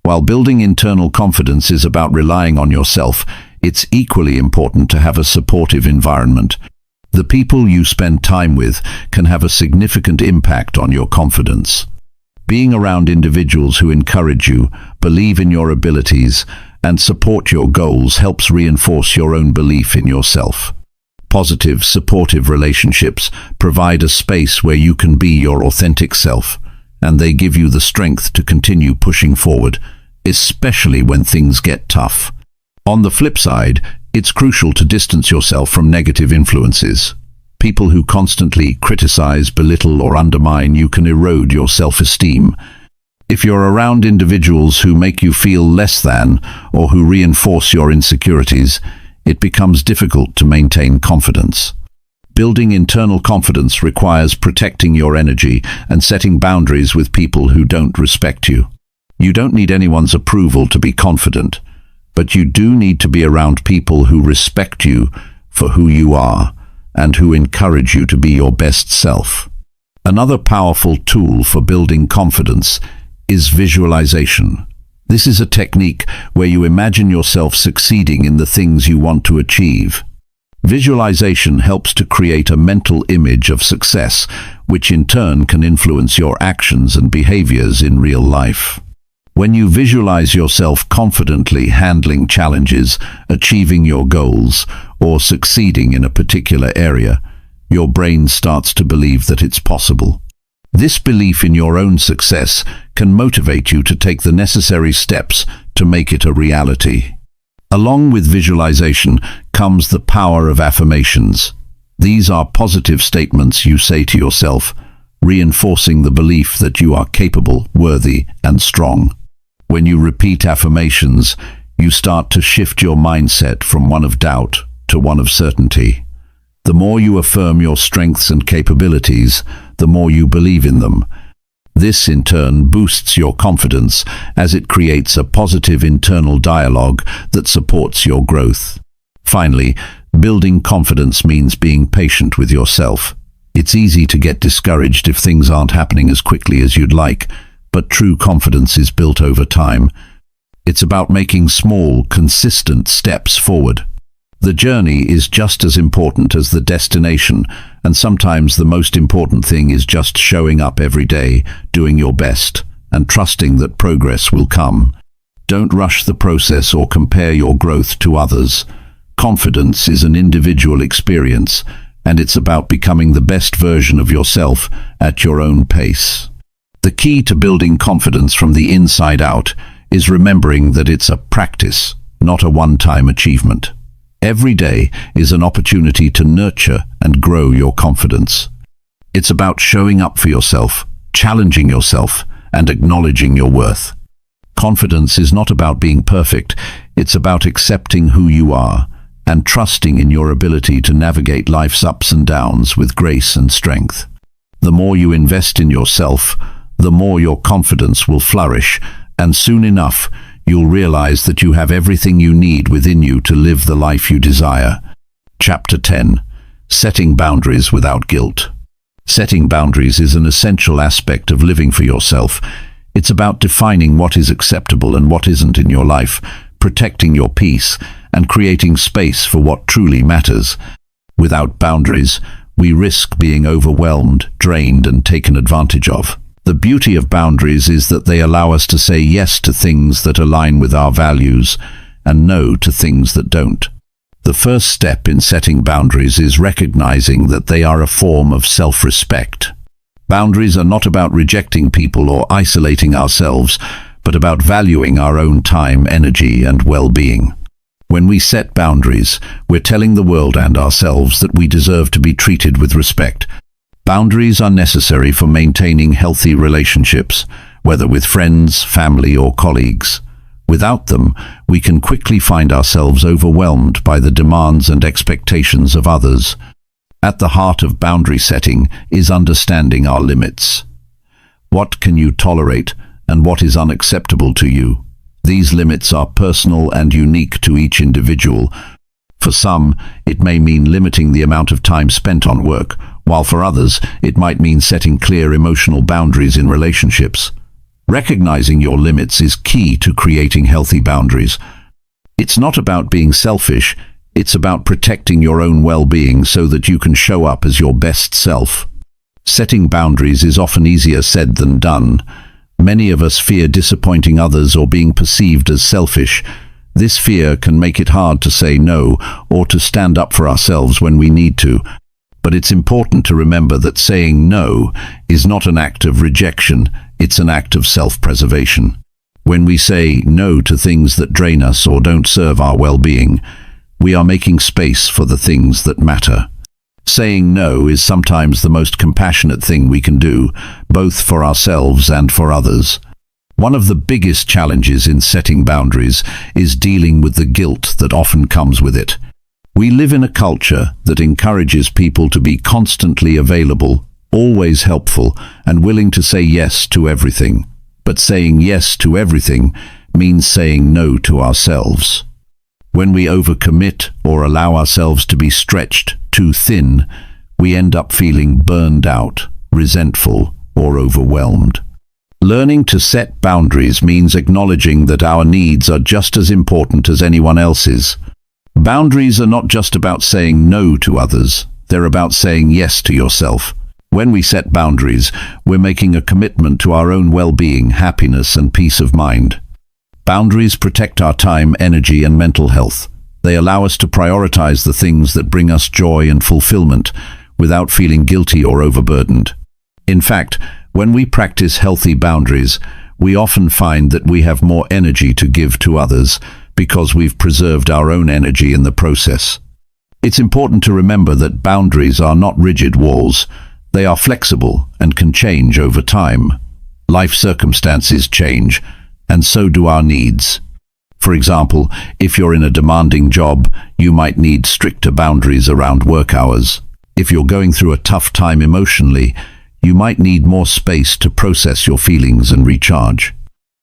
While building internal confidence is about relying on yourself, it's equally important to have a supportive environment. The people you spend time with can have a significant impact on your confidence. Being around individuals who encourage you, believe in your abilities, and support your goals helps reinforce your own belief in yourself. Positive, supportive relationships provide a space where you can be your authentic self, and they give you the strength to continue pushing forward, especially when things get tough. On the flip side, it's crucial to distance yourself from negative influences. People who constantly criticize, belittle, or undermine you can erode your self-esteem. If you're around individuals who make you feel less than or who reinforce your insecurities, it becomes difficult to maintain confidence. Building internal confidence requires protecting your energy and setting boundaries with people who don't respect you. You don't need anyone's approval to be confident, but you do need to be around people who respect you for who you are and who encourage you to be your best self. Another powerful tool for building confidence is visualization. This is a technique where you imagine yourself succeeding in the things you want to achieve. Visualization helps to create a mental image of success, which in turn can influence your actions and behaviors in real life. When you visualize yourself confidently handling challenges, achieving your goals, or succeeding in a particular area, your brain starts to believe that it's possible. This belief in your own success can motivate you to take the necessary steps to make it a reality. Along with visualization comes the power of affirmations. These are positive statements you say to yourself, reinforcing the belief that you are capable, worthy, and strong. When you repeat affirmations, you start to shift your mindset from one of doubt to one of certainty. The more you affirm your strengths and capabilities, the more you believe in them. This, in turn, boosts your confidence as it creates a positive internal dialogue that supports your growth. Finally, building confidence means being patient with yourself. It's easy to get discouraged if things aren't happening as quickly as you'd like, but true confidence is built over time. It's about making small, consistent steps forward. The journey is just as important as the destination, and sometimes the most important thing is just showing up every day, doing your best, and trusting that progress will come. Don't rush the process or compare your growth to others. Confidence is an individual experience, and it's about becoming the best version of yourself at your own pace. The key to building confidence from the inside out is remembering that it's a practice, not a one-time achievement. Every day is an opportunity to nurture and grow your confidence. It's about showing up for yourself, challenging yourself, and acknowledging your worth. Confidence is not about being perfect, it's about accepting who you are and trusting in your ability to navigate life's ups and downs with grace and strength. The more you invest in yourself, the more your confidence will flourish, and soon enough, you'll realize that you have everything you need within you to live the life you desire. Chapter 10. Setting boundaries without guilt. Setting boundaries is an essential aspect of living for yourself. It's about defining what is acceptable and what isn't in your life, protecting your peace, and creating space for what truly matters. Without boundaries, we risk being overwhelmed, drained, and taken advantage of. The beauty of boundaries is that they allow us to say yes to things that align with our values and no to things that don't. The first step in setting boundaries is recognizing that they are a form of self-respect. Boundaries are not about rejecting people or isolating ourselves, but about valuing our own time, energy, and well-being. When we set boundaries, we're telling the world and ourselves that we deserve to be treated with respect. Boundaries are necessary for maintaining healthy relationships, whether with friends, family, or colleagues. Without them, we can quickly find ourselves overwhelmed by the demands and expectations of others. At the heart of boundary setting is understanding our limits. What can you tolerate and what is unacceptable to you? These limits are personal and unique to each individual. For some, it may mean limiting the amount of time spent on work, while for others, it might mean setting clear emotional boundaries in relationships. Recognizing your limits is key to creating healthy boundaries. It's not about being selfish, it's about protecting your own well-being so that you can show up as your best self. Setting boundaries is often easier said than done. Many of us fear disappointing others or being perceived as selfish. This fear can make it hard to say no or to stand up for ourselves when we need to. But it's important to remember that saying no is not an act of rejection, it's an act of self-preservation. When we say no to things that drain us or don't serve our well-being, we are making space for the things that matter. Saying no is sometimes the most compassionate thing we can do, both for ourselves and for others. One of the biggest challenges in setting boundaries is dealing with the guilt that often comes with it. We live in a culture that encourages people to be constantly available, always helpful, and willing to say yes to everything. But saying yes to everything means saying no to ourselves. When we overcommit or allow ourselves to be stretched too thin, we end up feeling burned out, resentful, or overwhelmed. Learning to set boundaries means acknowledging that our needs are just as important as anyone else's. Boundaries are not just about saying no to others, they're about saying yes to yourself. When we set boundaries, we're making a commitment to our own well-being, happiness, and peace of mind. Boundaries protect our time, energy, and mental health. They allow us to prioritize the things that bring us joy and fulfillment without feeling guilty or overburdened. In fact, when we practice healthy boundaries, we often find that we have more energy to give to others because we've preserved our own energy in the process. It's important to remember that boundaries are not rigid walls. They are flexible and can change over time. Life circumstances change, and so do our needs. For example, if you're in a demanding job, you might need stricter boundaries around work hours. If you're going through a tough time emotionally, you might need more space to process your feelings and recharge.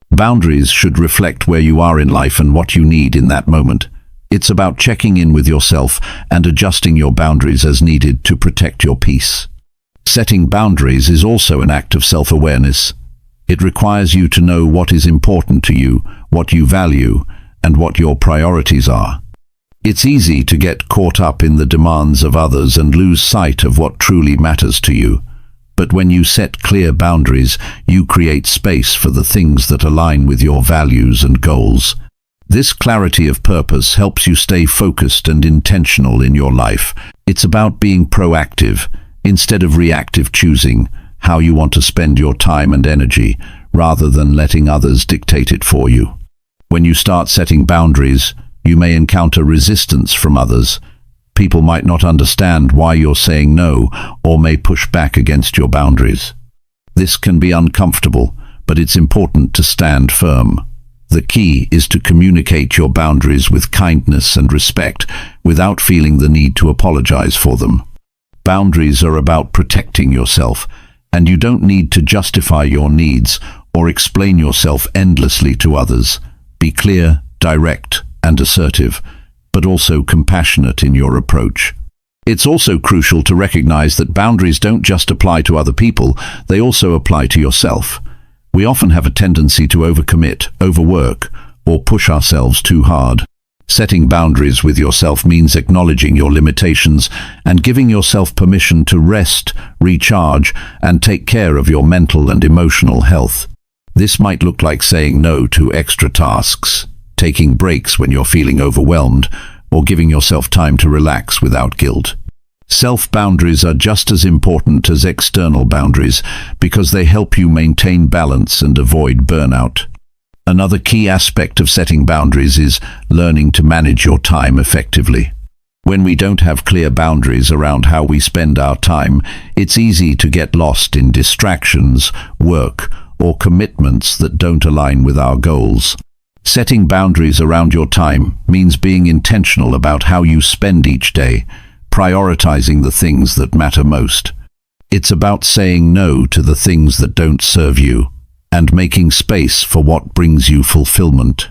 Boundaries should reflect where you are in life and what you need in that moment. It's about checking in with yourself and adjusting your boundaries as needed to protect your peace. Setting boundaries is also an act of self-awareness. It requires you to know what is important to you, what you value, and what your priorities are. It's easy to get caught up in the demands of others and lose sight of what truly matters to you. But when you set clear boundaries, you create space for the things that align with your values and goals. This clarity of purpose helps you stay focused and intentional in your life. It's about being proactive, instead of reactive, choosing how you want to spend your time and energy, rather than letting others dictate it for you. When you start setting boundaries, you may encounter resistance from others. People might not understand why you're saying no, or may push back against your boundaries. This can be uncomfortable, but it's important to stand firm. The key is to communicate your boundaries with kindness and respect, without feeling the need to apologize for them. Boundaries are about protecting yourself, and you don't need to justify your needs or explain yourself endlessly to others. Be clear, direct, and assertive, but also compassionate in your approach. It's also crucial to recognize that boundaries don't just apply to other people, they also apply to yourself. We often have a tendency to overcommit, overwork, or push ourselves too hard. Setting boundaries with yourself means acknowledging your limitations and giving yourself permission to rest, recharge, and take care of your mental and emotional health. This might look like saying no to extra tasks, taking breaks when you're feeling overwhelmed, or giving yourself time to relax without guilt. Self-boundaries are just as important as external boundaries because they help you maintain balance and avoid burnout. Another key aspect of setting boundaries is learning to manage your time effectively. When we don't have clear boundaries around how we spend our time, it's easy to get lost in distractions, work, or commitments that don't align with our goals. Setting boundaries around your time means being intentional about how you spend each day, prioritizing the things that matter most. It's about saying no to the things that don't serve you, and making space for what brings you fulfillment.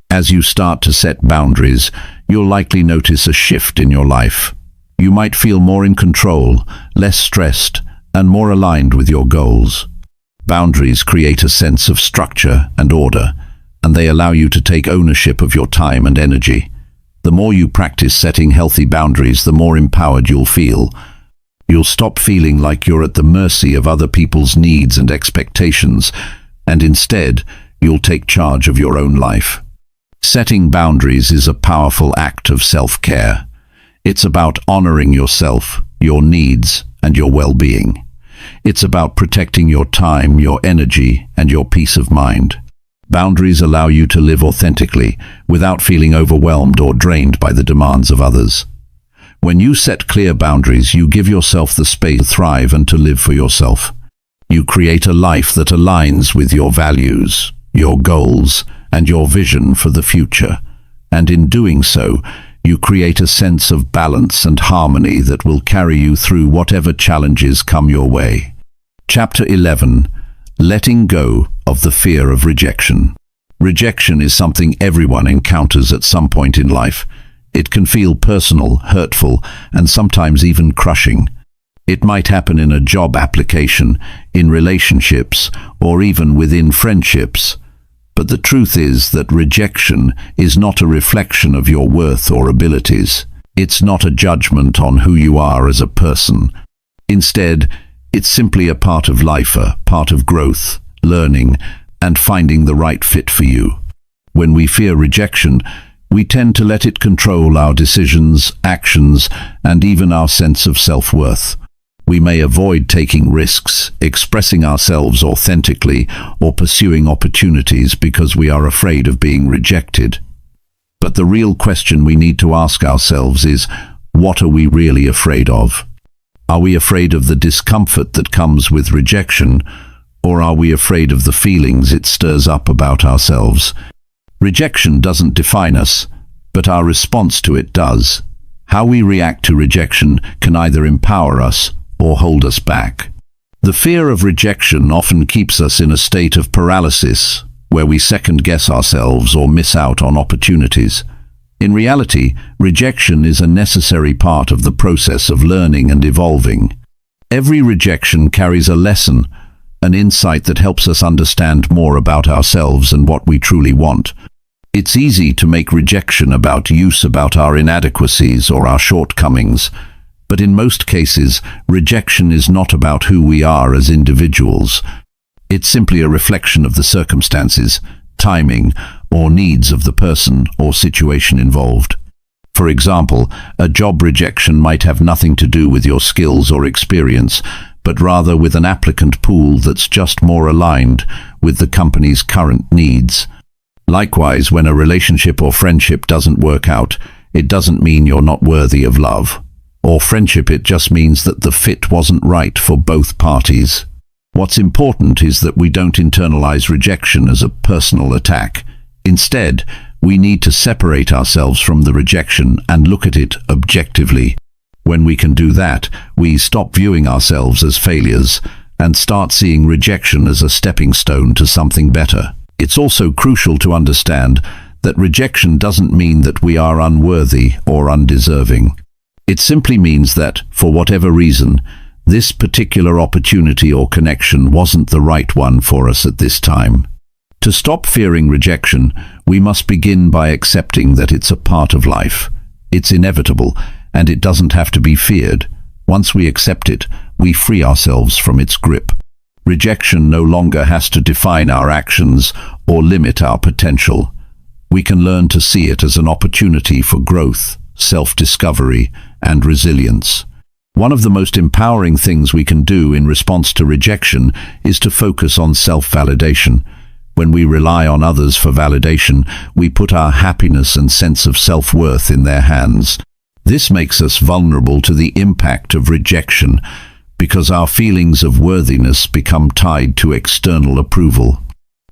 As you start to set boundaries, you'll likely notice a shift in your life. You might feel more in control, less stressed, and more aligned with your goals. Boundaries create a sense of structure and order, and they allow you to take ownership of your time and energy. The more you practice setting healthy boundaries, the more empowered you'll feel. You'll stop feeling like you're at the mercy of other people's needs and expectations, and instead, you'll take charge of your own life. Setting boundaries is a powerful act of self-care. It's about honoring yourself, your needs, and your well-being. It's about protecting your time, your energy, and your peace of mind. Boundaries allow you to live authentically, without feeling overwhelmed or drained by the demands of others. When you set clear boundaries, you give yourself the space to thrive and to live for yourself. You create a life that aligns with your values, your goals, and your vision for the future. And in doing so, you create a sense of balance and harmony that will carry you through whatever challenges come your way. Chapter 11. Letting go of the fear of rejection. Rejection is something everyone encounters at some point in life. It can feel personal, hurtful, and sometimes even crushing. It might happen in a job application, in relationships, or even within friendships. But the truth is that rejection is not a reflection of your worth or abilities. It's not a judgment on who you are as a person. Instead, it's simply a part of life, a part of growth, learning, and finding the right fit for you. When we fear rejection, we tend to let it control our decisions, actions, and even our sense of self-worth. We may avoid taking risks, expressing ourselves authentically, or pursuing opportunities because we are afraid of being rejected. But the real question we need to ask ourselves is, what are we really afraid of? Are we afraid of the discomfort that comes with rejection, or are we afraid of the feelings it stirs up about ourselves? Rejection doesn't define us, but our response to it does. How we react to rejection can either empower us or hold us back. The fear of rejection often keeps us in a state of paralysis, where we second-guess ourselves or miss out on opportunities. In reality, rejection is a necessary part of the process of learning and evolving. Every rejection carries a lesson, an insight that helps us understand more about ourselves and what we truly want. It's easy to make rejection about our inadequacies or our shortcomings. But in most cases, rejection is not about who we are as individuals. It's simply a reflection of the circumstances, timing, or needs of the person or situation involved. For example, a job rejection might have nothing to do with your skills or experience, but rather with an applicant pool that's just more aligned with the company's current needs. Likewise, when a relationship or friendship doesn't work out, it doesn't mean you're not worthy of love. Or friendship, it just means that the fit wasn't right for both parties. What's important is that we don't internalize rejection as a personal attack. Instead, we need to separate ourselves from the rejection and look at it objectively. When we can do that, we stop viewing ourselves as failures and start seeing rejection as a stepping stone to something better. It's also crucial to understand that rejection doesn't mean that we are unworthy or undeserving. It simply means that, for whatever reason, this particular opportunity or connection wasn't the right one for us at this time. To stop fearing rejection, we must begin by accepting that it's a part of life. It's inevitable, and it doesn't have to be feared. Once we accept it, we free ourselves from its grip. Rejection no longer has to define our actions or limit our potential. We can learn to see it as an opportunity for growth, self-discovery, and resilience. One of the most empowering things we can do in response to rejection is to focus on self-validation. When we rely on others for validation, we put our happiness and sense of self-worth in their hands. This makes us vulnerable to the impact of rejection because our feelings of worthiness become tied to external approval.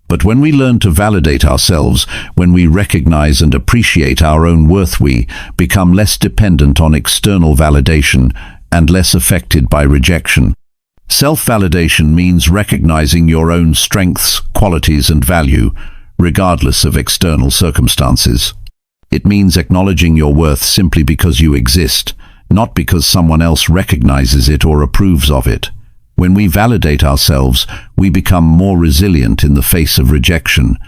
But when we learn to validate ourselves, when we recognize and appreciate our own worth, we become less dependent on external validation and less affected by rejection. Self-validation means recognizing your own strengths, qualities, and value, regardless of external circumstances. It means acknowledging your worth simply because you exist, not because someone else recognizes it or approves of it. When we validate ourselves, we become more resilient in the face of rejection.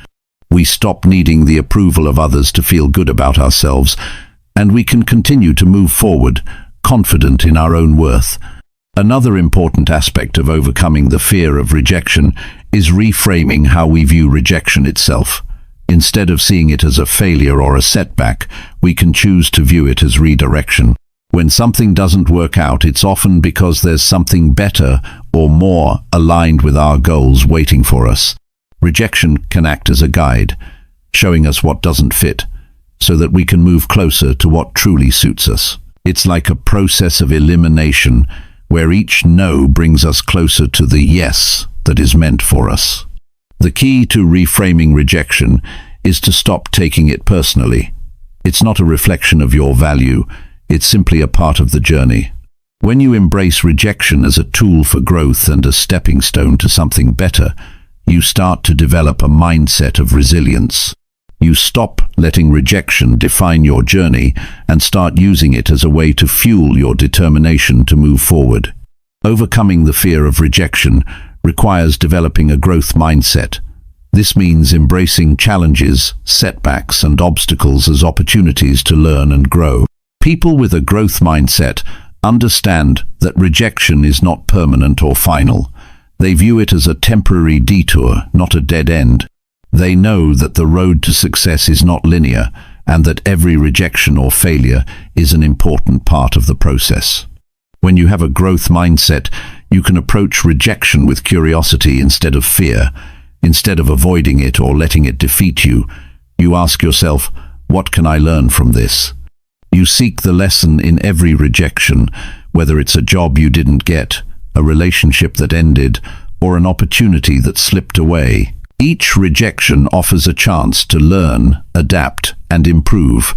We stop needing the approval of others to feel good about ourselves, and we can continue to move forward, confident in our own worth. Another important aspect of overcoming the fear of rejection is reframing how we view rejection itself. Instead of seeing it as a failure or a setback, we can choose to view it as redirection. When something doesn't work out, it's often because there's something better or more aligned with our goals waiting for us. Rejection can act as a guide, showing us what doesn't fit, so that we can move closer to what truly suits us. It's like a process of elimination, where each no brings us closer to the yes that is meant for us. The key to reframing rejection is to stop taking it personally. It's not a reflection of your value, it's simply a part of the journey. When you embrace rejection as a tool for growth and a stepping stone to something better, you start to develop a mindset of resilience. You stop letting rejection define your journey and start using it as a way to fuel your determination to move forward. Overcoming the fear of rejection requires developing a growth mindset. This means embracing challenges, setbacks, and obstacles as opportunities to learn and grow. People with a growth mindset understand that rejection is not permanent or final. They view it as a temporary detour, not a dead end. They know that the road to success is not linear, and that every rejection or failure is an important part of the process. When you have a growth mindset, you can approach rejection with curiosity instead of fear. Instead of avoiding it or letting it defeat you, you ask yourself, what can I learn from this? You seek the lesson in every rejection, whether it's a job you didn't get, a relationship that ended, or an opportunity that slipped away. Each rejection offers a chance to learn, adapt, and improve.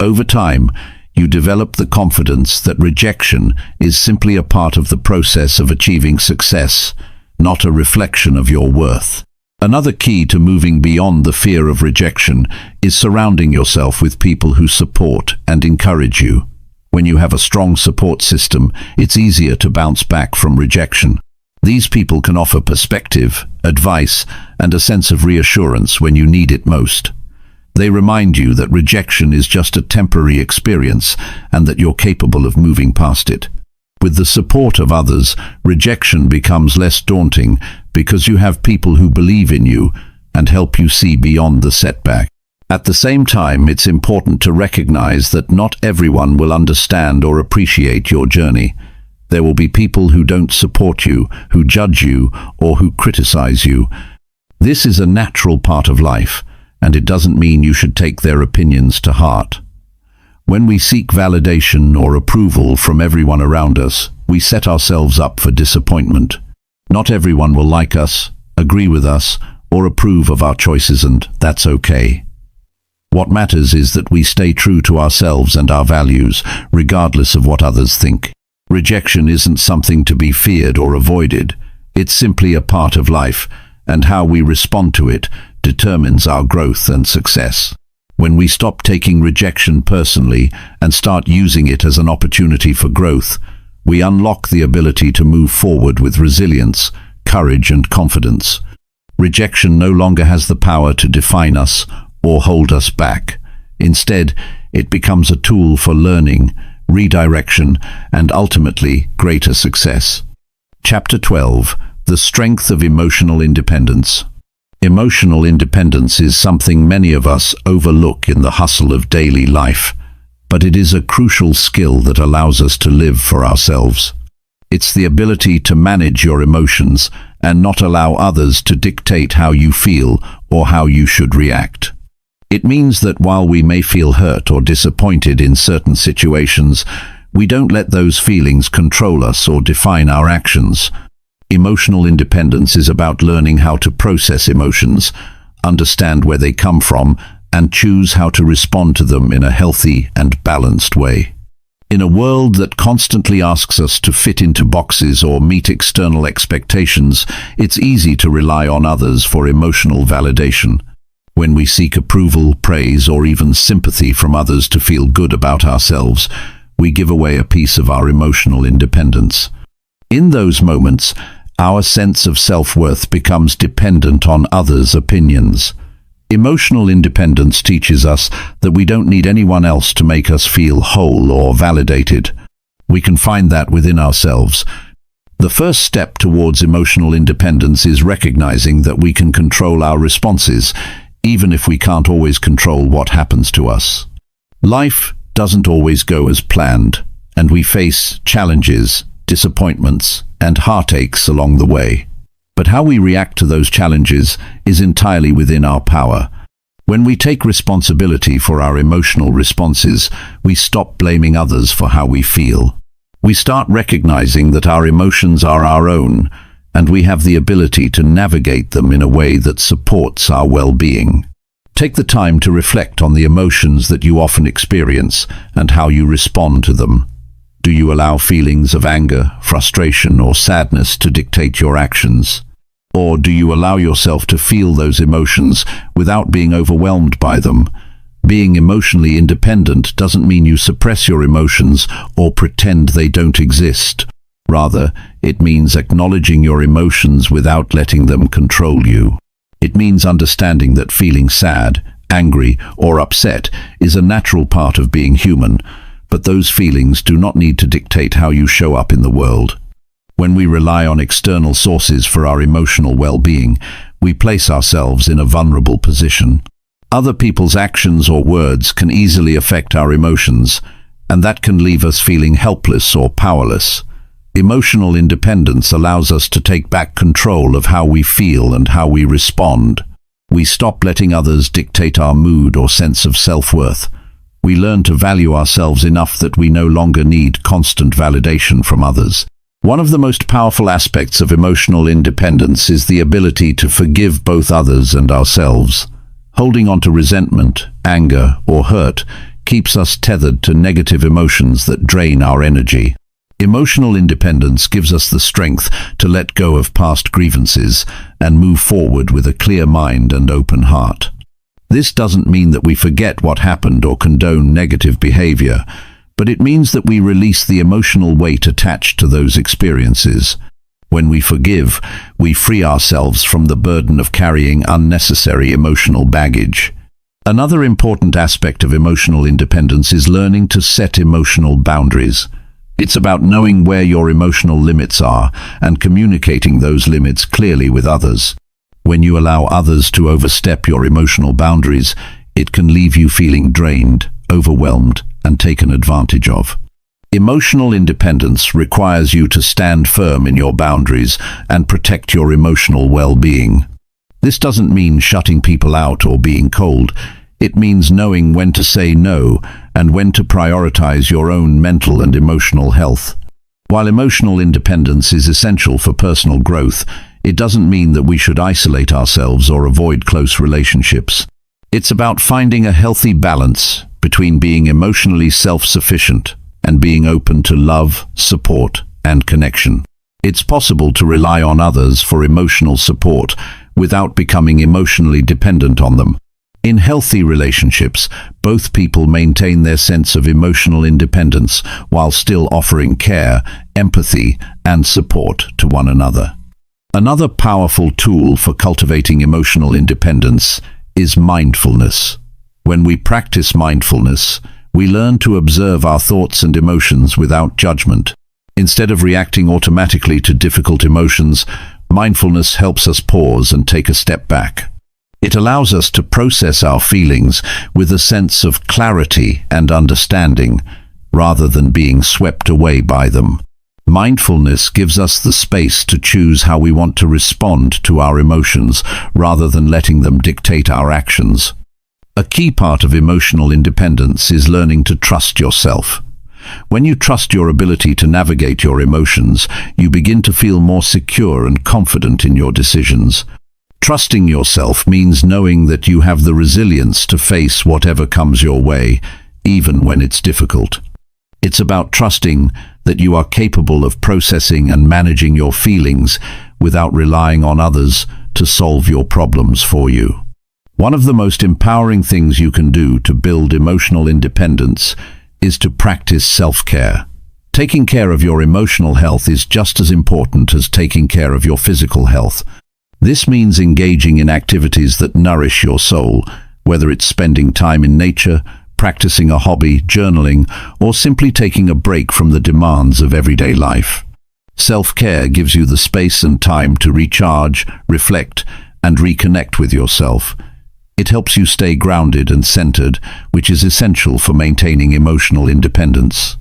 Over time, you develop the confidence that rejection is simply a part of the process of achieving success, not a reflection of your worth. Another key to moving beyond the fear of rejection is surrounding yourself with people who support and encourage you. When you have a strong support system, it's easier to bounce back from rejection. These people can offer perspective, advice, and a sense of reassurance when you need it most. They remind you that rejection is just a temporary experience and that you're capable of moving past it. With the support of others, rejection becomes less daunting because you have people who believe in you and help you see beyond the setback. At the same time, it's important to recognize that not everyone will understand or appreciate your journey. There will be people who don't support you, who judge you, or who criticize you. This is a natural part of life, and it doesn't mean you should take their opinions to heart. When we seek validation or approval from everyone around us, we set ourselves up for disappointment. Not everyone will like us, agree with us, or approve of our choices, and that's okay. What matters is that we stay true to ourselves and our values, regardless of what others think. Rejection isn't something to be feared or avoided. It's simply a part of life, and how we respond to it determines our growth and success. When we stop taking rejection personally and start using it as an opportunity for growth, we unlock the ability to move forward with resilience, courage, and confidence. Rejection no longer has the power to define us or hold us back. Instead, it becomes a tool for learning, redirection, and ultimately greater success. Chapter 12: The Strength of Emotional Independence. Emotional independence is something many of us overlook in the hustle of daily life, but it is a crucial skill that allows us to live for ourselves. It's the ability to manage your emotions and not allow others to dictate how you feel or how you should react. It means that while we may feel hurt or disappointed in certain situations, we don't let those feelings control us or define our actions. Emotional independence is about learning how to process emotions, understand where they come from, and choose how to respond to them in a healthy and balanced way. In a world that constantly asks us to fit into boxes or meet external expectations, it's easy to rely on others for emotional validation. When we seek approval, praise, or even sympathy from others to feel good about ourselves, we give away a piece of our emotional independence. In those moments, our sense of self-worth becomes dependent on others' opinions. Emotional independence teaches us that we don't need anyone else to make us feel whole or validated. We can find that within ourselves. The first step towards emotional independence is recognizing that we can control our responses, even if we can't always control what happens to us. Life doesn't always go as planned, and we face challenges, disappointments, and heartaches along the way. But how we react to those challenges is entirely within our power. When we take responsibility for our emotional responses, we stop blaming others for how we feel. We start recognizing that our emotions are our own, and we have the ability to navigate them in a way that supports our well-being. Take the time to reflect on the emotions that you often experience and how you respond to them. Do you allow feelings of anger, frustration, or sadness to dictate your actions? Or do you allow yourself to feel those emotions without being overwhelmed by them? Being emotionally independent doesn't mean you suppress your emotions or pretend they don't exist. Rather, it means acknowledging your emotions without letting them control you. It means understanding that feeling sad, angry, or upset is a natural part of being human, but those feelings do not need to dictate how you show up in the world. When we rely on external sources for our emotional well-being, we place ourselves in a vulnerable position. Other people's actions or words can easily affect our emotions, and that can leave us feeling helpless or powerless. Emotional independence allows us to take back control of how we feel and how we respond. We stop letting others dictate our mood or sense of self-worth. We learn to value ourselves enough that we no longer need constant validation from others. One of the most powerful aspects of emotional independence is the ability to forgive both others and ourselves. Holding on to resentment, anger, or hurt keeps us tethered to negative emotions that drain our energy. Emotional independence gives us the strength to let go of past grievances and move forward with a clear mind and open heart. This doesn't mean that we forget what happened or condone negative behavior, but it means that we release the emotional weight attached to those experiences. When we forgive, we free ourselves from the burden of carrying unnecessary emotional baggage. Another important aspect of emotional independence is learning to set emotional boundaries. It's about knowing where your emotional limits are and communicating those limits clearly with others. When you allow others to overstep your emotional boundaries, it can leave you feeling drained, overwhelmed, and taken advantage of. Emotional independence requires you to stand firm in your boundaries and protect your emotional well-being. This doesn't mean shutting people out or being cold. It means knowing when to say no and when to prioritize your own mental and emotional health. While emotional independence is essential for personal growth, it doesn't mean that we should isolate ourselves or avoid close relationships. It's about finding a healthy balance between being emotionally self-sufficient and being open to love, support, and connection. It's possible to rely on others for emotional support without becoming emotionally dependent on them. In healthy relationships, both people maintain their sense of emotional independence while still offering care, empathy, and support to one another. Another powerful tool for cultivating emotional independence is mindfulness. When we practice mindfulness, we learn to observe our thoughts and emotions without judgment. Instead of reacting automatically to difficult emotions, mindfulness helps us pause and take a step back. It allows us to process our feelings with a sense of clarity and understanding, rather than being swept away by them. Mindfulness gives us the space to choose how we want to respond to our emotions, rather than letting them dictate our actions. A key part of emotional independence is learning to trust yourself. When you trust your ability to navigate your emotions, you begin to feel more secure and confident in your decisions. Trusting yourself means knowing that you have the resilience to face whatever comes your way, even when it's difficult. It's about trusting that you are capable of processing and managing your feelings without relying on others to solve your problems for you. One of the most empowering things you can do to build emotional independence is to practice self-care. Taking care of your emotional health is just as important as taking care of your physical health. This means engaging in activities that nourish your soul, whether it's spending time in nature, practicing a hobby, journaling, or simply taking a break from the demands of everyday life. Self-care gives you the space and time to recharge, reflect, and reconnect with yourself. It helps you stay grounded and centered, which is essential for maintaining emotional independence.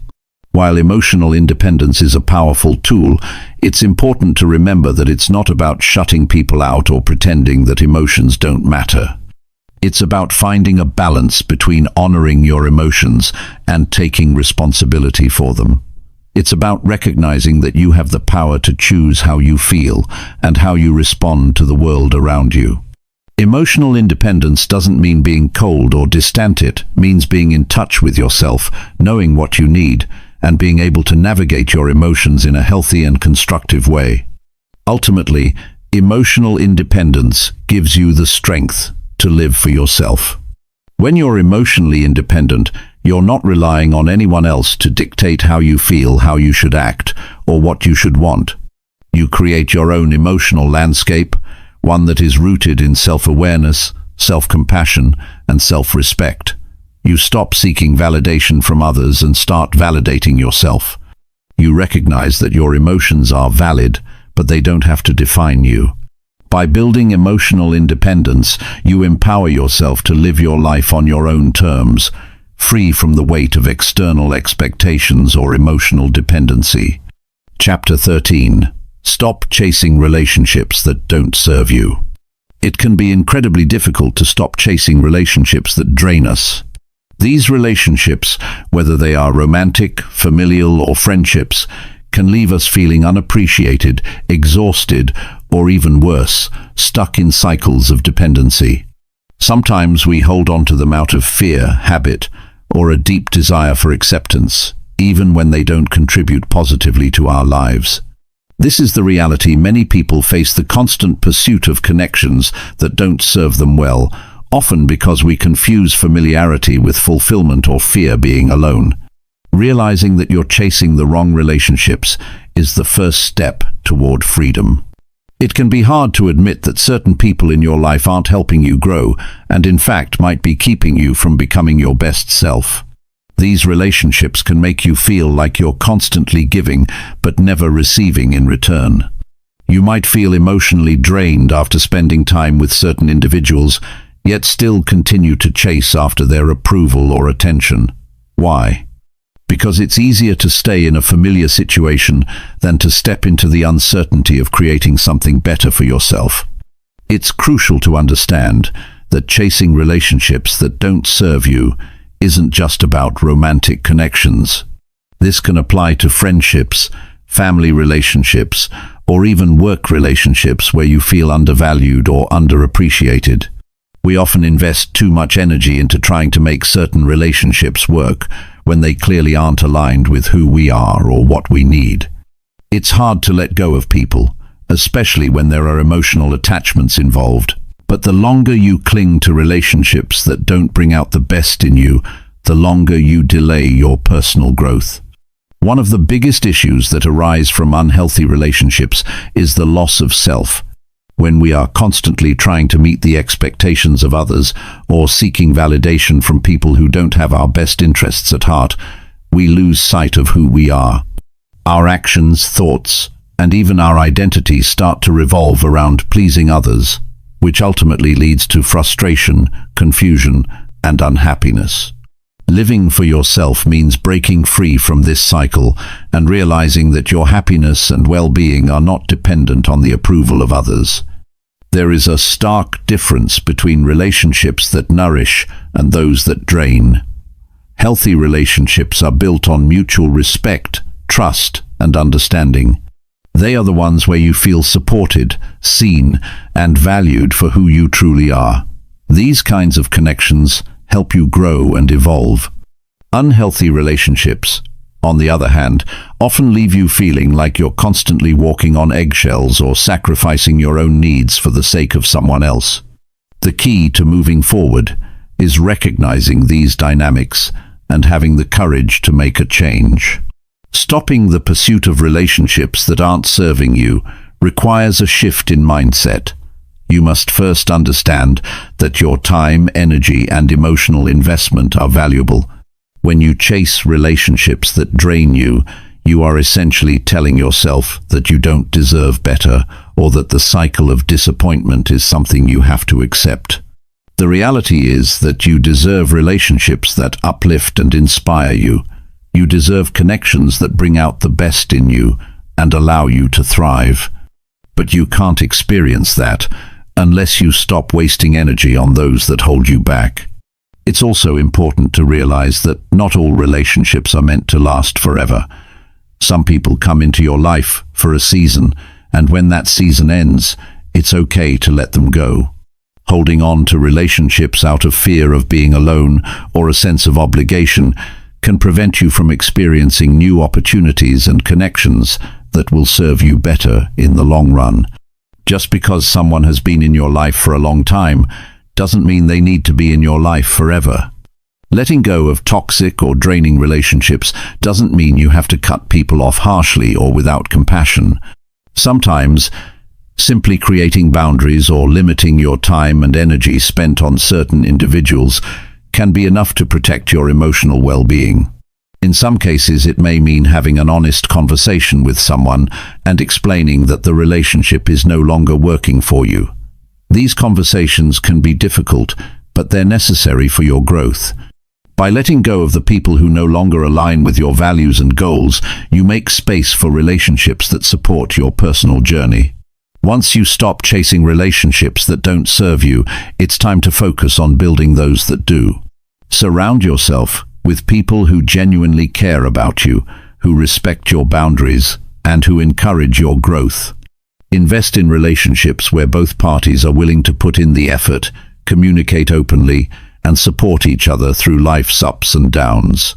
While emotional independence is a powerful tool, it's important to remember that it's not about shutting people out or pretending that emotions don't matter. It's about finding a balance between honoring your emotions and taking responsibility for them. It's about recognizing that you have the power to choose how you feel and how you respond to the world around you. Emotional independence doesn't mean being cold or distant. It means being in touch with yourself, knowing what you need, and being able to navigate your emotions in a healthy and constructive way. Ultimately, emotional independence gives you the strength to live for yourself. When you're emotionally independent, you're not relying on anyone else to dictate how you feel, how you should act, or what you should want. You create your own emotional landscape, one that is rooted in self-awareness, self-compassion, and self-respect. You stop seeking validation from others and start validating yourself. You recognize that your emotions are valid, but they don't have to define you. By building emotional independence, you empower yourself to live your life on your own terms, free from the weight of external expectations or emotional dependency. Chapter 13. Stop chasing relationships that don't serve you. It can be incredibly difficult to stop chasing relationships that drain us. These relationships, whether they are romantic, familial, or friendships, can leave us feeling unappreciated, exhausted, or even worse, stuck in cycles of dependency. Sometimes we hold on to them out of fear, habit, or a deep desire for acceptance, even when they don't contribute positively to our lives. This is the reality. Many people face the constant pursuit of connections that don't serve them well, often because we confuse familiarity with fulfillment or fear being alone. Realizing that you're chasing the wrong relationships is the first step toward freedom. It can be hard to admit that certain people in your life aren't helping you grow, and in fact might be keeping you from becoming your best self. These relationships can make you feel like you're constantly giving, but never receiving in return. You might feel emotionally drained after spending time with certain individuals, yet still continue to chase after their approval or attention. Why? Because it's easier to stay in a familiar situation than to step into the uncertainty of creating something better for yourself. It's crucial to understand that chasing relationships that don't serve you isn't just about romantic connections. This can apply to friendships, family relationships, or even work relationships where you feel undervalued or underappreciated. We often invest too much energy into trying to make certain relationships work when they clearly aren't aligned with who we are or what we need. It's hard to let go of people, especially when there are emotional attachments involved. But the longer you cling to relationships that don't bring out the best in you, the longer you delay your personal growth. One of the biggest issues that arise from unhealthy relationships is the loss of self. When we are constantly trying to meet the expectations of others or seeking validation from people who don't have our best interests at heart, we lose sight of who we are. Our actions, thoughts, and even our identity start to revolve around pleasing others, which ultimately leads to frustration, confusion, and unhappiness. Living for yourself means breaking free from this cycle and realizing that your happiness and well-being are not dependent on the approval of others. There is a stark difference between relationships that nourish and those that drain. Healthy relationships are built on mutual respect, trust, and understanding. They are the ones where you feel supported, seen, and valued for who you truly are. These kinds of connections help you grow and evolve. Unhealthy relationships, on the other hand, often leave you feeling like you're constantly walking on eggshells or sacrificing your own needs for the sake of someone else. The key to moving forward is recognizing these dynamics and having the courage to make a change. Stopping the pursuit of relationships that aren't serving you requires a shift in mindset. You must first understand that your time, energy, and emotional investment are valuable. When you chase relationships that drain you, you are essentially telling yourself that you don't deserve better, or that the cycle of disappointment is something you have to accept. The reality is that you deserve relationships that uplift and inspire you. You deserve connections that bring out the best in you and allow you to thrive. But you can't experience that unless you stop wasting energy on those that hold you back. It's also important to realize that not all relationships are meant to last forever. Some people come into your life for a season, and when that season ends, it's okay to let them go. Holding on to relationships out of fear of being alone or a sense of obligation can prevent you from experiencing new opportunities and connections that will serve you better in the long run. Just because someone has been in your life for a long time doesn't mean they need to be in your life forever. Letting go of toxic or draining relationships doesn't mean you have to cut people off harshly or without compassion. Sometimes, simply creating boundaries or limiting your time and energy spent on certain individuals can be enough to protect your emotional well-being. In some cases, it may mean having an honest conversation with someone and explaining that the relationship is no longer working for you. These conversations can be difficult, but they're necessary for your growth. By letting go of the people who no longer align with your values and goals, you make space for relationships that support your personal journey. Once you stop chasing relationships that don't serve you, it's time to focus on building those that do. Surround yourself with people who genuinely care about you, who respect your boundaries, and who encourage your growth. Invest in relationships where both parties are willing to put in the effort, communicate openly, and support each other through life's ups and downs.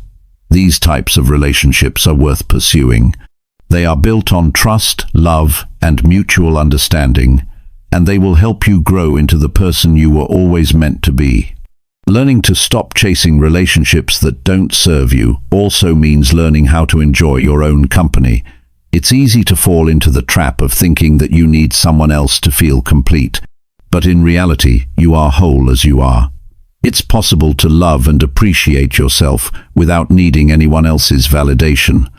These types of relationships are worth pursuing. They are built on trust, love, and mutual understanding, and they will help you grow into the person you were always meant to be. Learning to stop chasing relationships that don't serve you also means learning how to enjoy your own company. It's easy to fall into the trap of thinking that you need someone else to feel complete, but in reality, you are whole as you are. It's possible to love and appreciate yourself without needing anyone else's validation.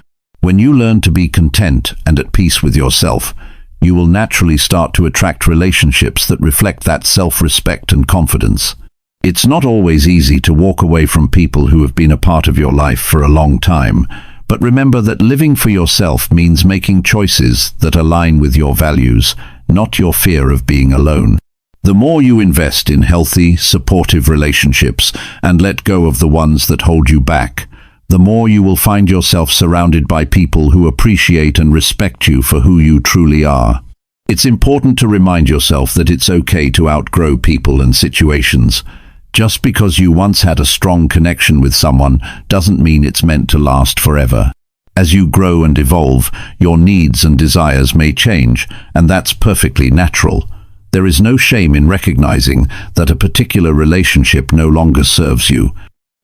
When you learn to be content and at peace with yourself, you will naturally start to attract relationships that reflect that self-respect and confidence. It's not always easy to walk away from people who have been a part of your life for a long time, but remember that living for yourself means making choices that align with your values, not your fear of being alone. The more you invest in healthy, supportive relationships and let go of the ones that hold you back, the more you will find yourself surrounded by people who appreciate and respect you for who you truly are. It's important to remind yourself that it's okay to outgrow people and situations. Just because you once had a strong connection with someone doesn't mean it's meant to last forever. As you grow and evolve, your needs and desires may change, and that's perfectly natural. There is no shame in recognizing that a particular relationship no longer serves you.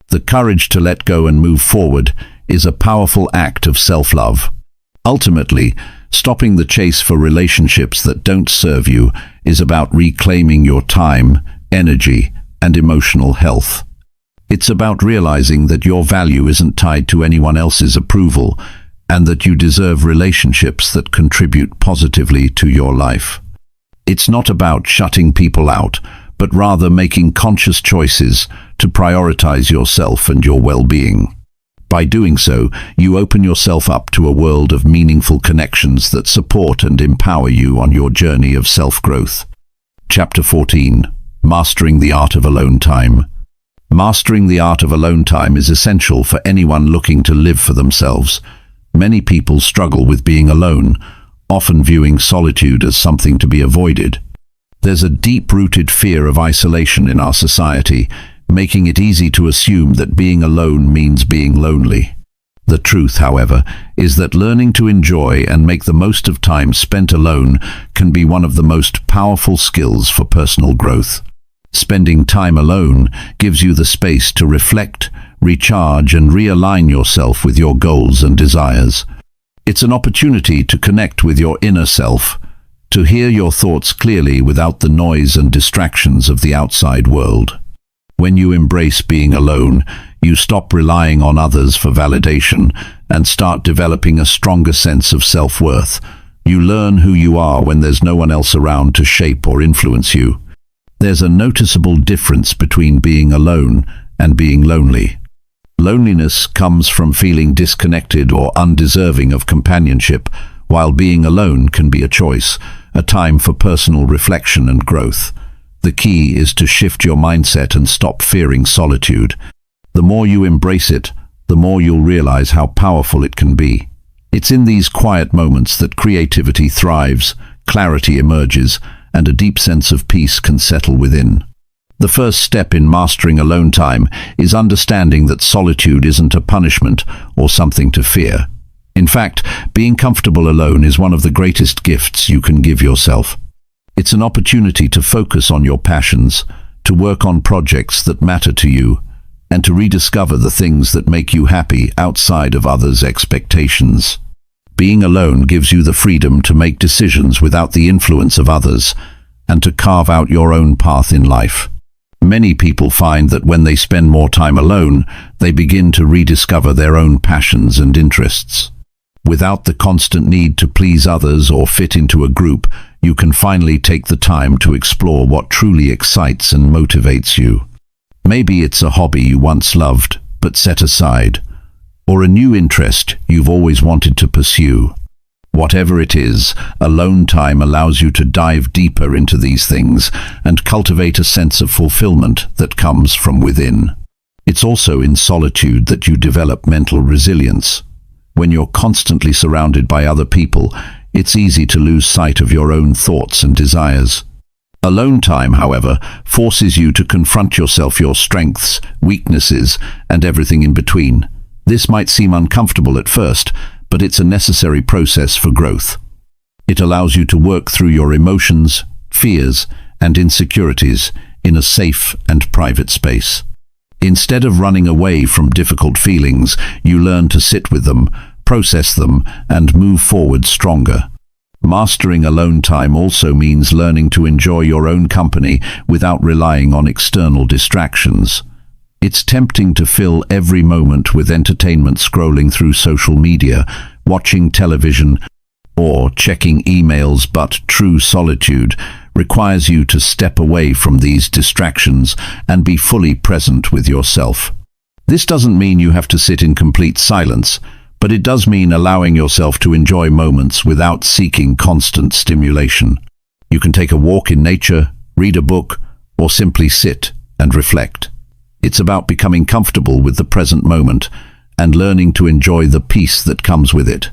The courage to let go and move forward is a powerful act of self-love. Ultimately, stopping the chase for relationships that don't serve you is about reclaiming your time, energy, and emotional health. It's about realizing that your value isn't tied to anyone else's approval and that you deserve relationships that contribute positively to your life. It's not about shutting people out, but rather making conscious choices to prioritize yourself and your well-being. By doing so, you open yourself up to a world of meaningful connections that support and empower you on your journey of self-growth. Chapter 14. Mastering the Art of Alone Time. Mastering the art of alone time is essential for anyone looking to live for themselves. Many people struggle with being alone, often viewing solitude as something to be avoided. There's a deep-rooted fear of isolation in our society, making it easy to assume that being alone means being lonely. The truth, however, is that learning to enjoy and make the most of time spent alone can be one of the most powerful skills for personal growth. Spending time alone gives you the space to reflect, recharge, and realign yourself with your goals and desires. It's an opportunity to connect with your inner self, to hear your thoughts clearly without the noise and distractions of the outside world. When you embrace being alone, you stop relying on others for validation and start developing a stronger sense of self-worth. You learn who you are when there's no one else around to shape or influence you. There's a noticeable difference between being alone and being lonely. Loneliness comes from feeling disconnected or undeserving of companionship, while being alone can be a choice, a time for personal reflection and growth. The key is to shift your mindset and stop fearing solitude. The more you embrace it, the more you'll realize how powerful it can be. It's in these quiet moments that creativity thrives, clarity emerges, and a deep sense of peace can settle within. The first step in mastering alone time is understanding that solitude isn't a punishment or something to fear. In fact, being comfortable alone is one of the greatest gifts you can give yourself. It's an opportunity to focus on your passions, to work on projects that matter to you, and to rediscover the things that make you happy outside of others' expectations. Being alone gives you the freedom to make decisions without the influence of others, and to carve out your own path in life. Many people find that when they spend more time alone, they begin to rediscover their own passions and interests. Without the constant need to please others or fit into a group, you can finally take the time to explore what truly excites and motivates you. Maybe it's a hobby you once loved but set aside, or a new interest you've always wanted to pursue. Whatever it is, alone time allows you to dive deeper into these things and cultivate a sense of fulfillment that comes from within. It's also in solitude that you develop mental resilience. When you're constantly surrounded by other people, it's easy to lose sight of your own thoughts and desires. Alone time, however, forces you to confront yourself, your strengths, weaknesses, and everything in between. This might seem uncomfortable at first, but it's a necessary process for growth. It allows you to work through your emotions, fears, and insecurities in a safe and private space. Instead of running away from difficult feelings, you learn to sit with them, process them, and move forward stronger. Mastering alone time also means learning to enjoy your own company without relying on external distractions. It's tempting to fill every moment with entertainment, scrolling through social media, watching television, or checking emails, but true solitude requires you to step away from these distractions and be fully present with yourself. This doesn't mean you have to sit in complete silence, but it does mean allowing yourself to enjoy moments without seeking constant stimulation. You can take a walk in nature, read a book, or simply sit and reflect. It's about becoming comfortable with the present moment and learning to enjoy the peace that comes with it.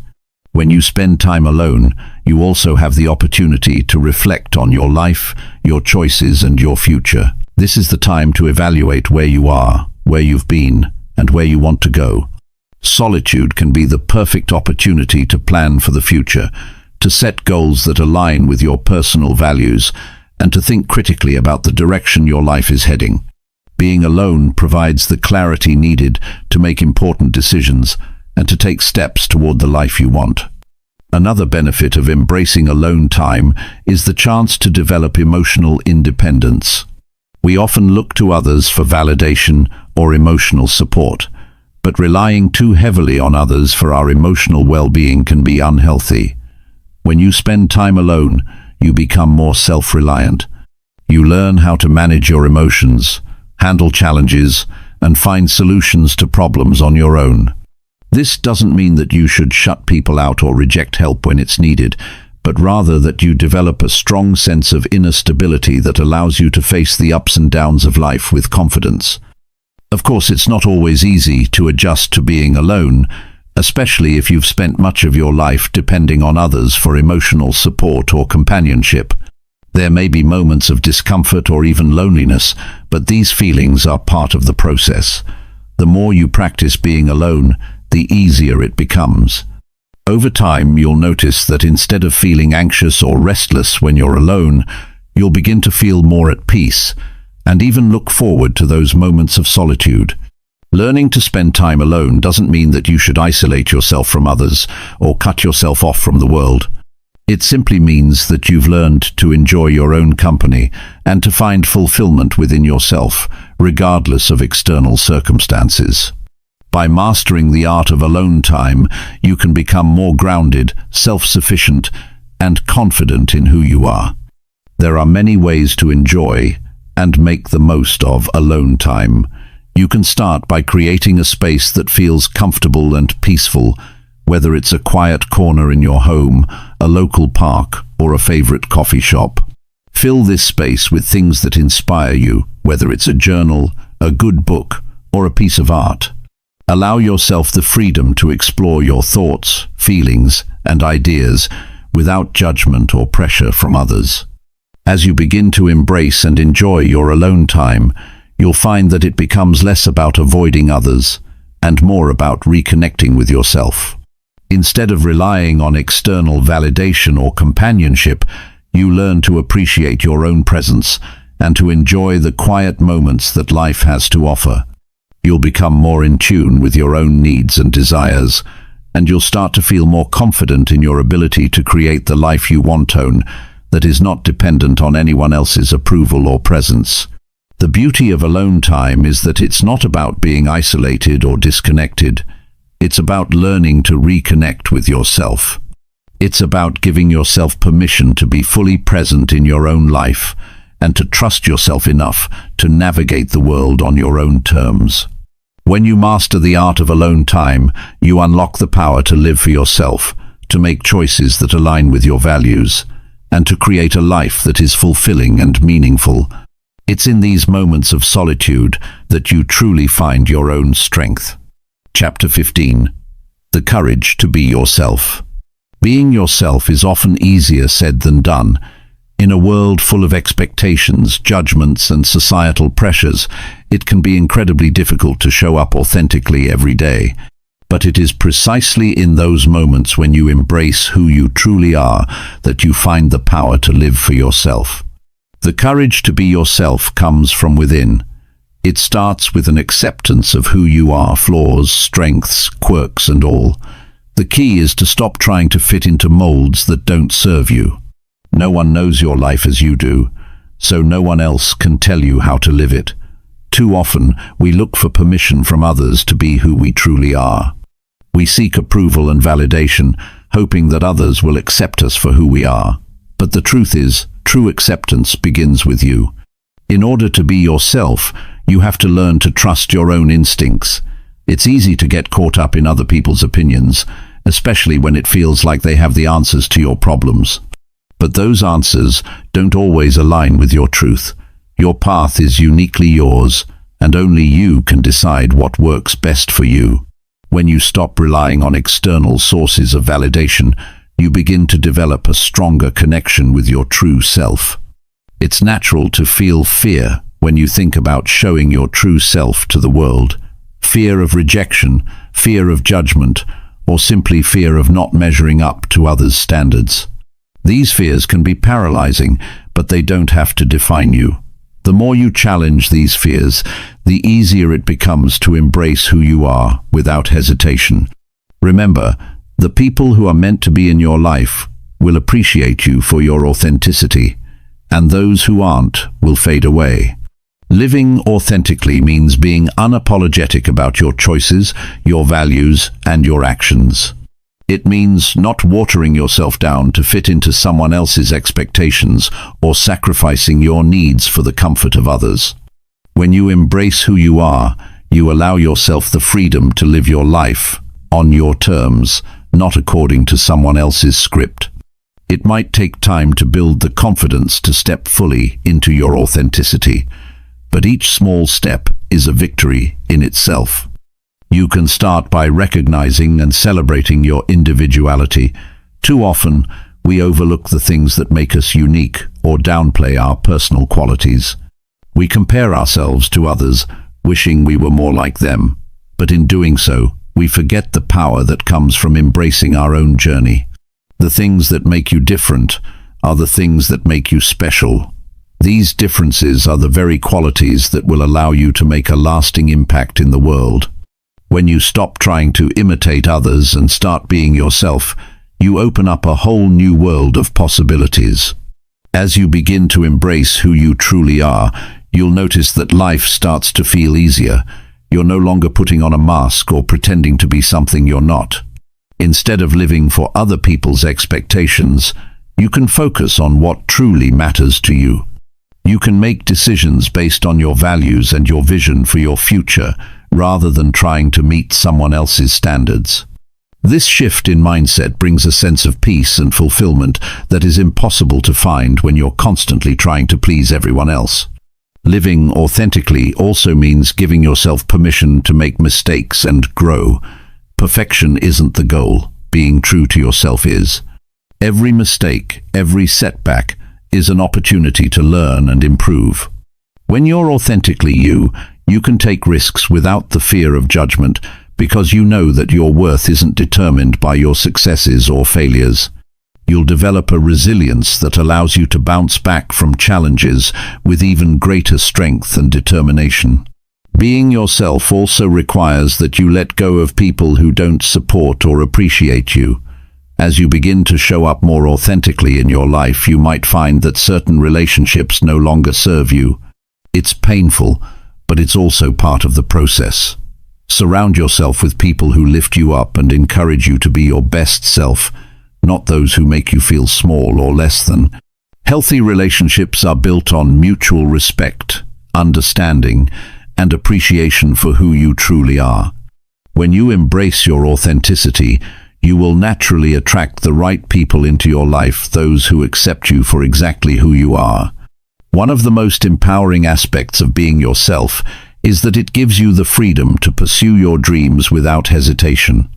When you spend time alone, you also have the opportunity to reflect on your life, your choices, and your future. This is the time to evaluate where you are, where you've been, and where you want to go. Solitude can be the perfect opportunity to plan for the future, to set goals that align with your personal values, and to think critically about the direction your life is heading. Being alone provides the clarity needed to make important decisions and to take steps toward the life you want. Another benefit of embracing alone time is the chance to develop emotional independence. We often look to others for validation or emotional support, but relying too heavily on others for our emotional well-being can be unhealthy. When you spend time alone, you become more self-reliant. You learn how to manage your emotions, handle challenges, and find solutions to problems on your own. This doesn't mean that you should shut people out or reject help when it's needed, but rather that you develop a strong sense of inner stability that allows you to face the ups and downs of life with confidence. Of course, it's not always easy to adjust to being alone, especially if you've spent much of your life depending on others for emotional support or companionship. There may be moments of discomfort or even loneliness, but these feelings are part of the process. The more you practice being alone, the easier it becomes. Over time, you'll notice that instead of feeling anxious or restless when you're alone, you'll begin to feel more at peace, and even look forward to those moments of solitude. Learning to spend time alone doesn't mean that you should isolate yourself from others or cut yourself off from the world. It simply means that you've learned to enjoy your own company and to find fulfillment within yourself, regardless of external circumstances. By mastering the art of alone time, you can become more grounded, self-sufficient, and confident in who you are. There are many ways to enjoy and make the most of alone time. You can start by creating a space that feels comfortable and peaceful, whether it's a quiet corner in your home, a local park, or a favorite coffee shop. Fill this space with things that inspire you, whether it's a journal, a good book, or a piece of art. Allow yourself the freedom to explore your thoughts, feelings, and ideas without judgment or pressure from others. As you begin to embrace and enjoy your alone time, you'll find that it becomes less about avoiding others and more about reconnecting with yourself. Instead of relying on external validation or companionship, you learn to appreciate your own presence and to enjoy the quiet moments that life has to offer. You'll become more in tune with your own needs and desires, and you'll start to feel more confident in your ability to create the life you want that is not dependent on anyone else's approval or presence. The beauty of alone time is that it's not about being isolated or disconnected. It's about learning to reconnect with yourself. It's about giving yourself permission to be fully present in your own life and to trust yourself enough to navigate the world on your own terms. When you master the art of alone time, you unlock the power to live for yourself, to make choices that align with your values, and to create a life that is fulfilling and meaningful. It's in these moments of solitude that you truly find your own strength. Chapter 15. The courage to be yourself. Being yourself is often easier said than done. In a world full of expectations, judgments, and societal pressures, it can be incredibly difficult to show up authentically every day. But it is precisely in those moments when you embrace who you truly are that you find the power to live for yourself. The courage to be yourself comes from within. It starts with an acceptance of who you are, flaws, strengths, quirks, and all. The key is to stop trying to fit into molds that don't serve you. No one knows your life as you do, so no one else can tell you how to live it. Too often, we look for permission from others to be who we truly are. We seek approval and validation, hoping that others will accept us for who we are. But the truth is, true acceptance begins with you. In order to be yourself, you have to learn to trust your own instincts. It's easy to get caught up in other people's opinions, especially when it feels like they have the answers to your problems. But those answers don't always align with your truth. Your path is uniquely yours, and only you can decide what works best for you. When you stop relying on external sources of validation, you begin to develop a stronger connection with your true self. It's natural to feel fear when you think about showing your true self to the world. Fear of rejection, fear of judgment, or simply fear of not measuring up to others' standards. These fears can be paralyzing, but they don't have to define you. The more you challenge these fears, the easier it becomes to embrace who you are without hesitation. Remember, the people who are meant to be in your life will appreciate you for your authenticity, and those who aren't will fade away. Living authentically means being unapologetic about your choices, your values, and your actions. It means not watering yourself down to fit into someone else's expectations or sacrificing your needs for the comfort of others. When you embrace who you are, you allow yourself the freedom to live your life on your terms, not according to someone else's script. It might take time to build the confidence to step fully into your authenticity, but each small step is a victory in itself. You can start by recognizing and celebrating your individuality. Too often, we overlook the things that make us unique or downplay our personal qualities. We compare ourselves to others, wishing we were more like them. But in doing so, we forget the power that comes from embracing our own journey. The things that make you different are the things that make you special. These differences are the very qualities that will allow you to make a lasting impact in the world. When you stop trying to imitate others and start being yourself, you open up a whole new world of possibilities. As you begin to embrace who you truly are, you'll notice that life starts to feel easier. You're no longer putting on a mask or pretending to be something you're not. Instead of living for other people's expectations, you can focus on what truly matters to you. You can make decisions based on your values and your vision for your future, rather than trying to meet someone else's standards. This shift in mindset brings a sense of peace and fulfillment that is impossible to find when you're constantly trying to please everyone else. Living authentically also means giving yourself permission to make mistakes and grow. Perfection isn't the goal, being true to yourself is. Every mistake, every setback, is an opportunity to learn and improve. When you're authentically you, you can take risks without the fear of judgment, because you know that your worth isn't determined by your successes or failures. You'll develop a resilience that allows you to bounce back from challenges with even greater strength and determination. Being yourself also requires that you let go of people who don't support or appreciate you. As you begin to show up more authentically in your life, you might find that certain relationships no longer serve you. It's painful, but it's also part of the process. Surround yourself with people who lift you up and encourage you to be your best self, not those who make you feel small or less than. Healthy relationships are built on mutual respect, understanding, and appreciation for who you truly are. When you embrace your authenticity, you will naturally attract the right people into your life, those who accept you for exactly who you are. One of the most empowering aspects of being yourself is that it gives you the freedom to pursue your dreams without hesitation.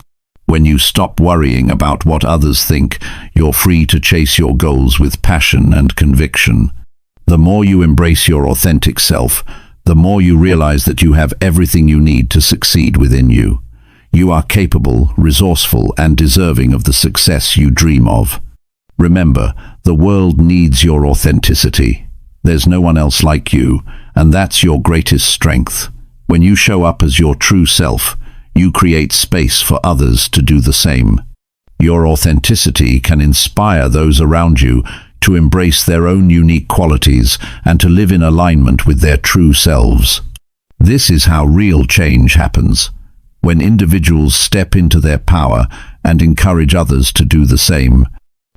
When you stop worrying about what others think, you're free to chase your goals with passion and conviction. The more you embrace your authentic self, the more you realize that you have everything you need to succeed within you. You are capable, resourceful, and deserving of the success you dream of. Remember, the world needs your authenticity. There's no one else like you, and that's your greatest strength. When you show up as your true self, you create space for others to do the same. Your authenticity can inspire those around you to embrace their own unique qualities and to live in alignment with their true selves. This is how real change happens, when individuals step into their power and encourage others to do the same.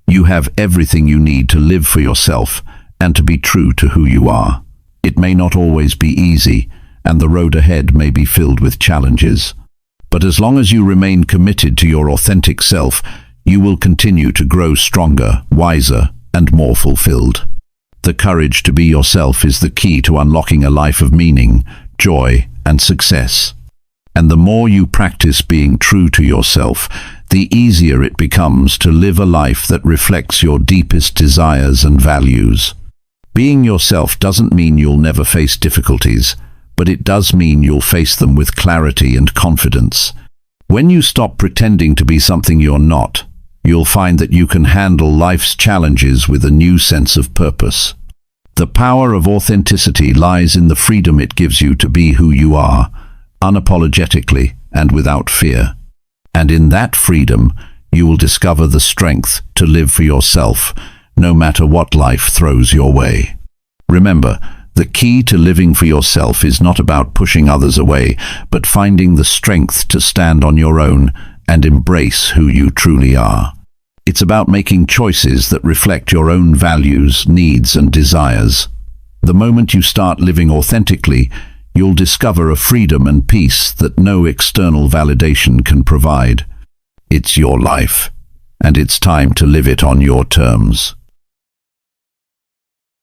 You have everything you need to live for yourself and to be true to who you are. It may not always be easy, and the road ahead may be filled with challenges. But as long as you remain committed to your authentic self, you will continue to grow stronger, wiser, and more fulfilled. The courage to be yourself is the key to unlocking a life of meaning, joy, and success. And the more you practice being true to yourself, the easier it becomes to live a life that reflects your deepest desires and values. Being yourself doesn't mean you'll never face difficulties, but it does mean you'll face them with clarity and confidence. When you stop pretending to be something you're not, you'll find that you can handle life's challenges with a new sense of purpose. The power of authenticity lies in the freedom it gives you to be who you are, unapologetically and without fear. And in that freedom, you will discover the strength to live for yourself, no matter what life throws your way. Remember, the key to living for yourself is not about pushing others away, but finding the strength to stand on your own and embrace who you truly are. It's about making choices that reflect your own values, needs, and desires. The moment you start living authentically, you'll discover a freedom and peace that no external validation can provide. It's your life, and it's time to live it on your terms.